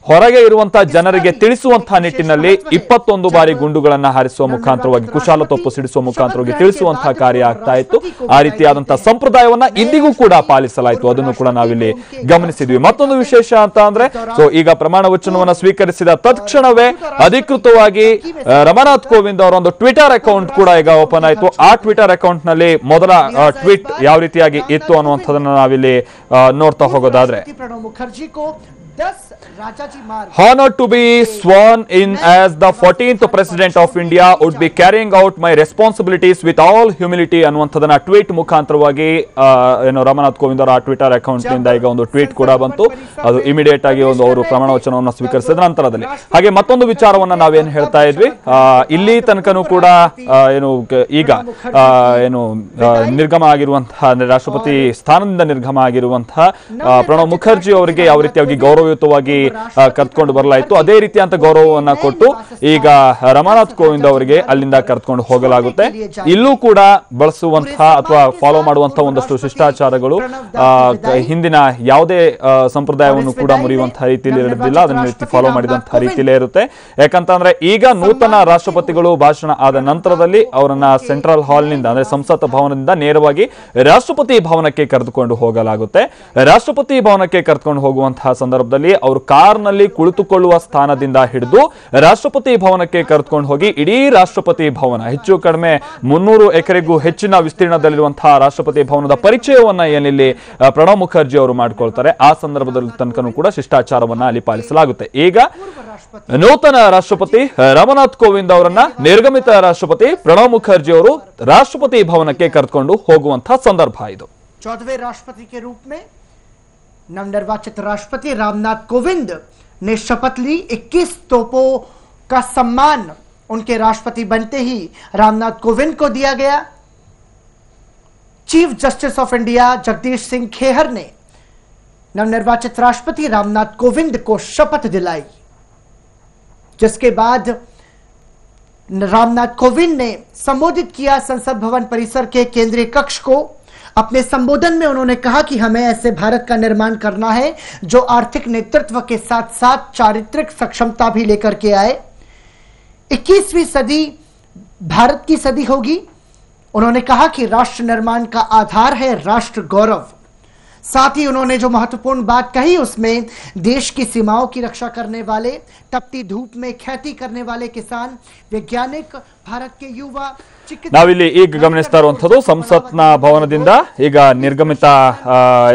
ಹೊರಗೆ ಇರುವಂತಹ ಜನರಿಗೆ ತಿಳಿಸುವಂತಹ ನಿಟ್ಟಿನಲ್ಲಿ 21 ಬಾರಿ ಗುಂಡುಗಳನ್ನ ಹಾರಿಸುವ ಮುಖಾಂತರವಾಗಿ ಕುಶಾಲ ತೋಪು ಸಿಡಿಸುವ ಮುಖಾಂತರವಾಗಿ ತಿಳಿಸುವಂತಹ ಕಾರ್ಯ ಆಗ್ತಾ ಇತ್ತು. ಆ ರೀತಿಯಾದಂತಹ ಸಂಪ್ರದಾಯವನ್ನ ಇಂದಿಗೂ ಕೂಡ ಪಾಲಿಸಲಾಯಿತು. ಅದನ್ನು ಕೂಡ ನಾವಿಲ್ಲಿ ಗಮನಿಸಿದ್ವಿ. ಮತ್ತೊಂದು ವಿಶೇಷ ಅಂತ ಅಂದ್ರೆ ಈಗ ಪ್ರಮಾಣ ವಚನವನ್ನ ಸ್ವೀಕರಿಸಿದ ತಕ್ಷಣವೇ ಅಧಿಕೃತವಾಗಿ ರಾಮನಾಥ್ ಕೋವಿಂದ್ ಅವರ ಒಂದು ಟ್ವಿಟರ್ ಅಕೌಂಟ್ ಕೂಡ ಈಗ ಓಪನ್ ಆಯಿತು. ಆ ಟ್ವಿಟರ್ ಅಕೌಂಟ್ ನಲ್ಲಿ ಮೊದಲ ಟ್ವೀಟ್ ಯಾವ ರೀತಿಯಾಗಿ ಇತ್ತು ಅನ್ನುವಂಥದ್ದನ್ನ ನಾವಿಲ್ಲಿ ನೋಡ್ತಾ ಹೋಗೋದಾದ್ರೆ, Honored to be sworn in as the 14th President of India, would be carrying out my responsibilities with all humility ಅನ್ನುವಂಥದ್ದನ್ನ ಟ್ವೀಟ್ ಮುಖಾಂತರವಾಗಿ ಏನು ರಾಮನಾಥ್ ಕೋವಿಂದ್ ಅವರ ಟ್ವಿಟರ್ ಅಕೌಂಟ್ ನಿಂದ ಈಗ ಒಂದು ಟ್ವೀಟ್ ಕೂಡ ಬಂತು. ಅದು ಇಮಿಡಿಯೇಟ್ ಆಗಿ ಒಂದು ಅವರು ಪ್ರಮಾಣ ವಚನವನ್ನು ಸ್ವೀಕರಿಸಿದ ನಂತರದಲ್ಲಿ. ಹಾಗೆ ಮತ್ತೊಂದು ವಿಚಾರವನ್ನ ನಾವೇನು ಹೇಳ್ತಾ ಇದ್ವಿ, ಇಲ್ಲಿ ತನಕನೂ ಕೂಡ ಏನು ಈಗ ಏನು ನಿರ್ಗಮ ಆಗಿರುವಂತಹ ರಾಷ್ಟ್ರಪತಿ ಸ್ಥಾನದಿಂದ ನಿರ್ಗಮ ಆಗಿರುವಂತಹ ಪ್ರಣವ್ ಮುಖರ್ಜಿ ಅವರಿಗೆ ಯಾವ ರೀತಿಯಾಗಿ ಗೌರವಯುತವಾಗಿ ಕರ್ಕೊಂಡು ಬರಲಾಯಿತು, ಅದೇ ರೀತಿಯಂತ ಗೌರವವನ್ನ ಕೊಟ್ಟು ಈಗ ರಾಮನಾಥ್ ಕೋವಿಂದ್ ಅವರಿಗೆ ಅಲ್ಲಿಂದ ಕರ್ಕೊಂಡು ಹೋಗಲಾಗುತ್ತೆ. ಇಲ್ಲೂ ಕೂಡ ಬಳಸುವಂತಹ ಅಥವಾ ಫಾಲೋ ಮಾಡುವಂತಹ ಒಂದಷ್ಟು ಶಿಷ್ಟಾಚಾರಗಳು ಹಿಂದಿನ ಯಾವುದೇ ಸಂಪ್ರದಾಯವನ್ನು ಕೂಡ ಮುರಿಯುವಂತಹ ರೀತಿಯಲ್ಲಿ ಇರೋದಿಲ್ಲ, ಅದನ್ನ ರೀತಿ ಫಾಲೋ ಮಾಡಿದಂತಹ ರೀತಿಯಲ್ಲೇ ಇರುತ್ತೆ. ಯಾಕಂತಂದ್ರೆ ಈಗ ನೂತನ ರಾಷ್ಟ್ರಪತಿಗಳು ಭಾಷಣ ಆದ ನಂತರದಲ್ಲಿ ಅವರನ್ನ ಸೆಂಟ್ರಲ್ ಹಾಲ್ ನಿಂದ ಅಂದ್ರೆ ಸಂಸತ್ ಭವನದಿಂದ ನೇರವಾಗಿ ರಾಷ್ಟ್ರಪತಿ ಭವನಕ್ಕೆ ಕರೆದುಕೊಂಡು ಹೋಗಲಾಗುತ್ತೆ. ರಾಷ್ಟ್ರಪತಿ ಭವನಕ್ಕೆ ಕರೆದುಕೊಂಡು ಹೋಗುವಂತಹ ಸಂದರ್ಭದಲ್ಲಿ ಅವರು ಕಾರ್ನಲ್ಲಿ ಕುಳಿತುಕೊಳ್ಳುವ ಸ್ಥಾನದಿಂದ ಹಿಡಿದು ರಾಷ್ಟ್ರಪತಿ ಭವನಕ್ಕೆ ಕರೆದುಕೊಂಡು ಹೋಗಿ ಇಡೀ ರಾಷ್ಟ್ರಪತಿ ಭವನ ಹೆಚ್ಚು ಕಡಿಮೆ 300 ಎಕರೆಗೂ ಹೆಚ್ಚಿನ ವಿಸ್ತೀರ್ಣದಲ್ಲಿರುವಂತಹ ರಾಷ್ಟ್ರಪತಿ ಭವನದ ಪರಿಚಯವನ್ನ ಏನಿಲ್ಲಿ ಪ್ರಣವ್ ಮುಖರ್ಜಿ ಅವರು ಮಾಡಿಕೊಳ್ತಾರೆ. ಆ ಸಂದರ್ಭದಲ್ಲಿ ತನಕನೂ ಕೂಡ ಶಿಷ್ಟಾಚಾರವನ್ನ ಅಲ್ಲಿ ಪಾಲಿಸಲಾಗುತ್ತೆ. ಈಗ ನೂತನ ರಾಷ್ಟ್ರಪತಿ ರಾಮನಾಥ್ ಕೋವಿಂದ್ ಅವರನ್ನ ನಿರ್ಗಮಿತ ರಾಷ್ಟ್ರಪತಿ ಪ್ರಣವ್ ಮುಖರ್ಜಿ ಅವರು ರಾಷ್ಟ್ರಪತಿ ಭವನಕ್ಕೆ ಕರೆದುಕೊಂಡು ಹೋಗುವಂತಹ ಸಂದರ್ಭ ಇದು. 14वें राष्ट्रपति के रूप में नवनिर्वाचित राष्ट्रपति रामनाथ कोविंद ने शपथ ली। 21 तोपों का सम्मान उनके राष्ट्रपति बनते ही रामनाथ कोविंद को दिया गया। Chief justice of India Jagdish Singh Khehar ने नवनिर्वाचित राष्ट्रपति रामनाथ कोविंद को शपथ दिलाई, जिसके बाद रामनाथ कोविंद ने संबोधित किया संसद भवन परिसर के केंद्रीय कक्ष को। अपने संबोधन में उन्होंने कहा कि हमें ऐसे भारत का निर्माण करना है जो आर्थिक नेतृत्व के साथ साथ चारित्रिक सक्षमता भी लेकर के आए। 21वीं सदी भारत की सदी होगी। उन्होंने कहा कि राष्ट्र निर्माण का आधार है राष्ट्र गौरव। साथ ही उन्होंने जो महत्वपूर्ण बात कही उसमें देश की सीमाओं की रक्षा करने वाले, तपती धूप में खेती करने वाले किसान, वैज्ञानिक, भारत के युवा। ನಾವಿಲ್ಲಿ ಈಗ ಗಮನಿಸ್ತಾ ಇರುವಂತದ್ದು ಸಂಸತ್ನ ಭವನದಿಂದ ಈಗ ನಿರ್ಗಮಿತ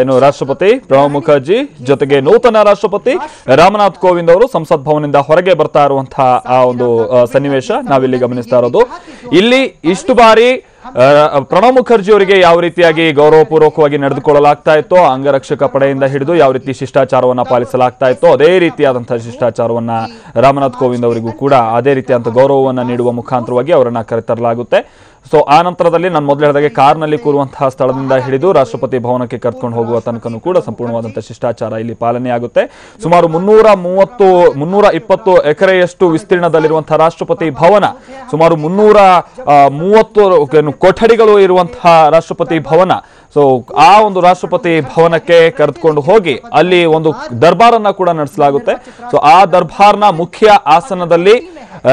ಏನು ರಾಷ್ಟ್ರಪತಿ ಪ್ರಣವ್ ಮುಖರ್ಜಿ ಜೊತೆಗೆ ನೂತನ ರಾಷ್ಟ್ರಪತಿ ರಾಮನಾಥ್ ಕೋವಿಂದ್ ಅವರು ಸಂಸತ್ ಭವನದಿಂದ ಹೊರಗೆ ಬರ್ತಾ ಇರುವಂತಹ ಆ ಒಂದು ಸನ್ನಿವೇಶ ನಾವಿಲ್ಲಿ ಗಮನಿಸ್ತಾ ಇರೋದು. ಇಲ್ಲಿ ಇಷ್ಟು ಬಾರಿ ಪ್ರಣವ್ ಮುಖರ್ಜಿ ಅವರಿಗೆ ಯಾವ ರೀತಿಯಾಗಿ ಗೌರವಪೂರ್ವಕವಾಗಿ ನಡೆದುಕೊಳ್ಳಲಾಗ್ತಾ ಇತ್ತೋ, ಅಂಗರಕ್ಷಕ ಪಡೆಯಿಂದ ಹಿಡಿದು ಯಾವ ರೀತಿ ಶಿಷ್ಟಾಚಾರವನ್ನ ಪಾಲಿಸಲಾಗ್ತಾ ಇತ್ತೋ ಅದೇ ರೀತಿಯಾದಂತಹ ಶಿಷ್ಟಾಚಾರವನ್ನ ರಾಮನಾಥ್ ಕೋವಿಂದ್ ಅವರಿಗೂ ಕೂಡ ಅದೇ ರೀತಿಯಾದಂತಹ ಗೌರವವನ್ನ ನೀಡುವ ಮುಖಾಂತರ ಮುಖಾಂತರವಾಗಿ ಅವರನ್ನ ಕರೆತರಲಾಗುತ್ತೆ. ಸೊ ಆ ನಂತರದಲ್ಲಿ ನಾನು ಮೊದಲು ಹೇಳಿದಾಗೆ ಕಾರ್ನಲ್ಲಿ ಕೂರುವಂತಹ ಸ್ಥಳದಿಂದ ಹಿಡಿದು ರಾಷ್ಟ್ರಪತಿ ಭವನಕ್ಕೆ ಕರ್ಕೊಂಡು ಹೋಗುವ ತನಕನೂ ಕೂಡ ಸಂಪೂರ್ಣವಾದಂತಹ ಶಿಷ್ಟಾಚಾರ ಇಲ್ಲಿ ಪಾಲನೆಯಾಗುತ್ತೆ. ಸುಮಾರು 320 ಎಕರೆಯಷ್ಟು ವಿಸ್ತೀರ್ಣದಲ್ಲಿರುವಂತಹ ರಾಷ್ಟ್ರಪತಿ ಭವನ, ಸುಮಾರು 330 ಕೊಠಡಿಗಳು ಇರುವಂತಹ ರಾಷ್ಟ್ರಪತಿ ಭವನ. ಸೊ ಆ ಒಂದು ರಾಷ್ಟ್ರಪತಿ ಭವನಕ್ಕೆ ಕರೆದುಕೊಂಡು ಹೋಗಿ ಅಲ್ಲಿ ಒಂದು ದರ್ಬಾರನ್ನ ಕೂಡ ನಡೆಸಲಾಗುತ್ತೆ. ಸೊ ಆ ದರ್ಬಾರ್ನ ಮುಖ್ಯ ಆಸನದಲ್ಲಿ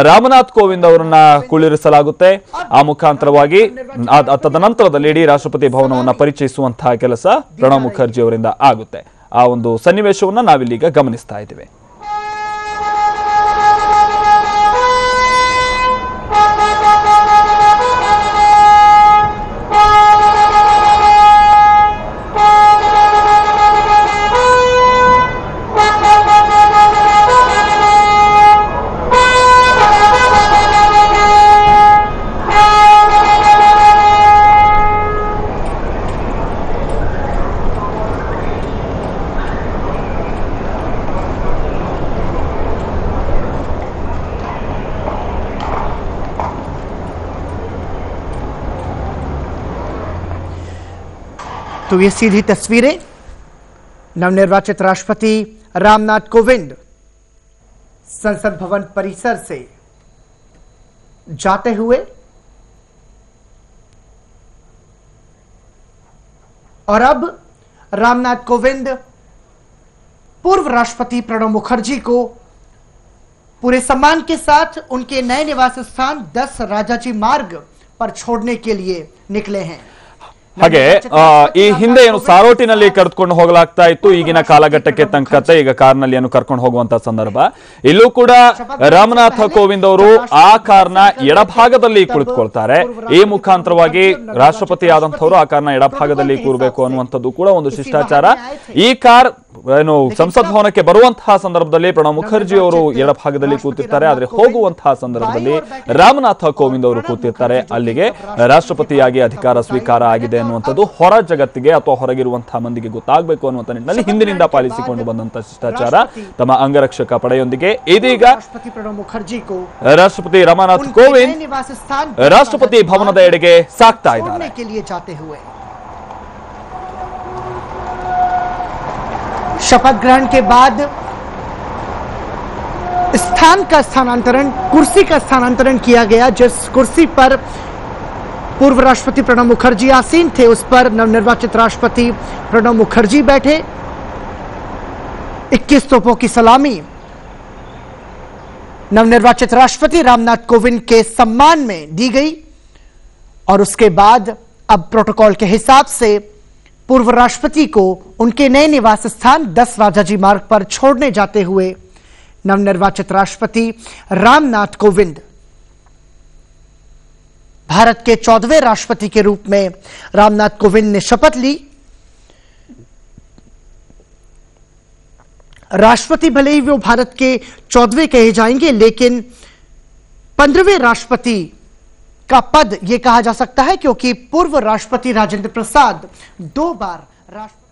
ರಾಮನಾಥ್ ಕೋವಿಂದ್ ಅವರನ್ನ ಕುಳ್ಳಿರಿಸಲಾಗುತ್ತೆ. ಆ ಮುಖಾಂತರವಾಗಿ ತದನಂತರದಲ್ಲಿ ಇಡೀ ರಾಷ್ಟ್ರಪತಿ ಭವನವನ್ನ ಪರಿಚಯಿಸುವಂತಹ ಕೆಲಸ ಪ್ರಣಬ್ ಮುಖರ್ಜಿ ಅವರಿಂದ ಆಗುತ್ತೆ. ಆ ಒಂದು ಸನ್ನಿವೇಶವನ್ನ ನಾವಿಲ್ಲೀಗ ಗಮನಿಸ್ತಾ ಇದ್ದೇವೆ. तो ये सीधी तस्वीरें नवनिर्वाचित राष्ट्रपति रामनाथ कोविंद संसद भवन परिसर से जाते हुए और अब रामनाथ कोविंद पूर्व राष्ट्रपति प्रणब मुखर्जी को पूरे सम्मान के साथ उनके नए निवास स्थान 10 राजाजी मार्ग पर छोड़ने के लिए निकले हैं. ಹಾಗೆ ಈ ಹಿಂದೆ ಏನು ಸಾರೋಟಿನಲ್ಲಿ ಕರೆದುಕೊಂಡು ಹೋಗಲಾಗ್ತಾ ಇತ್ತು, ಈಗಿನ ಕಾಲಘಟ್ಟಕ್ಕೆ ತಕ್ಕಂತೆ ಈಗ ಕಾರ್ನಲ್ಲಿ ಏನು ಕರ್ಕೊಂಡು ಹೋಗುವಂತ ಸಂದರ್ಭ. ಇಲ್ಲೂ ಕೂಡ ರಾಮನಾಥ್ ಕೋವಿಂದ್ ಅವರು ಆ ಕಾರ್ನ ಎಡಭಾಗದಲ್ಲಿ ಕುಳಿತುಕೊಳ್ತಾರೆ. ಈ ಮುಖಾಂತರವಾಗಿ ರಾಷ್ಟ್ರಪತಿ ಆದಂತವರು ಆ ಕಾರ್ನ ಎಡಭಾಗದಲ್ಲಿ ಕೂರಬೇಕು ಅನ್ನುವಂಥದ್ದು ಕೂಡ ಒಂದು ಶಿಷ್ಟಾಚಾರ. ಈ ಕಾರ್ ಏನು ಸಂಸತ್ ಭವನಕ್ಕೆ ಬರುವಂತಹ ಸಂದರ್ಭದಲ್ಲಿ ಪ್ರಣಬ್ ಮುಖರ್ಜಿ ಅವರು ಎಡಭಾಗದಲ್ಲಿ ಕೂತಿರ್ತಾರೆ, ಆದ್ರೆ ಹೋಗುವಂತಹ ಸಂದರ್ಭದಲ್ಲಿ ರಾಮನಾಥ್ ಕೋವಿಂದ್ ಅವರು ಕೂತಿರ್ತಾರೆ. ಅಲ್ಲಿಗೆ ರಾಷ್ಟ್ರಪತಿಯಾಗಿ ಅಧಿಕಾರ ಸ್ವೀಕಾರ ಆಗಿದೆ ಅನ್ನುವಂಥದ್ದು ಹೊರ ಜಗತ್ತಿಗೆ ಅಥವಾ ಹೊರಗಿರುವಂತಹ ಮಂದಿಗೆ ಗೊತ್ತಾಗಬೇಕು ಅನ್ನುವಂಥ ನಿಟ್ಟಿನಲ್ಲಿ ಹಿಂದಿನಿಂದ ಪಾಲಿಸಿಕೊಂಡು ಬಂದಂತಹ ಶಿಷ್ಟಾಚಾರ ತಮ್ಮ ಅಂಗರಕ್ಷಕ ಪಡೆಯೊಂದಿಗೆ ಇದೀಗ ರಾಷ್ಟ್ರಪತಿ ರಾಮನಾಥ್ ಕೋವಿಂದ್ ರಾಷ್ಟ್ರಪತಿ ಭವನದ ಎಡೆಗೆ ಸಾಗ್ತಾ ಇದ್ದಾರೆ. शपथ ग्रहण के बाद स्थान का स्थानांतरण, कुर्सी का स्थानांतरण किया गया. जिस कुर्सी पर पूर्व राष्ट्रपति प्रणब मुखर्जी आसीन थे उस पर नवनिर्वाचित राष्ट्रपति प्रणब मुखर्जी बैठे. 21 तोपों की सलामी नवनिर्वाचित राष्ट्रपति रामनाथ कोविंद के सम्मान में दी गई और उसके बाद अब प्रोटोकॉल के हिसाब से पूर्व राष्ट्रपति को उनके नए निवास स्थान 10 राजाजी मार्ग पर छोड़ने जाते हुए नवनिर्वाचित राष्ट्रपति रामनाथ कोविंद भारत के 14वें राष्ट्रपति के रूप में रामनाथ कोविंद ने शपथ ली. राष्ट्रपति भले ही वो भारत के 14वें कहे जाएंगे, लेकिन 15वें राष्ट्रपति का पद यह कहा जा सकता है क्योंकि पूर्व राष्ट्रपति राजेंद्र प्रसाद 2 बार राष्ट्रपति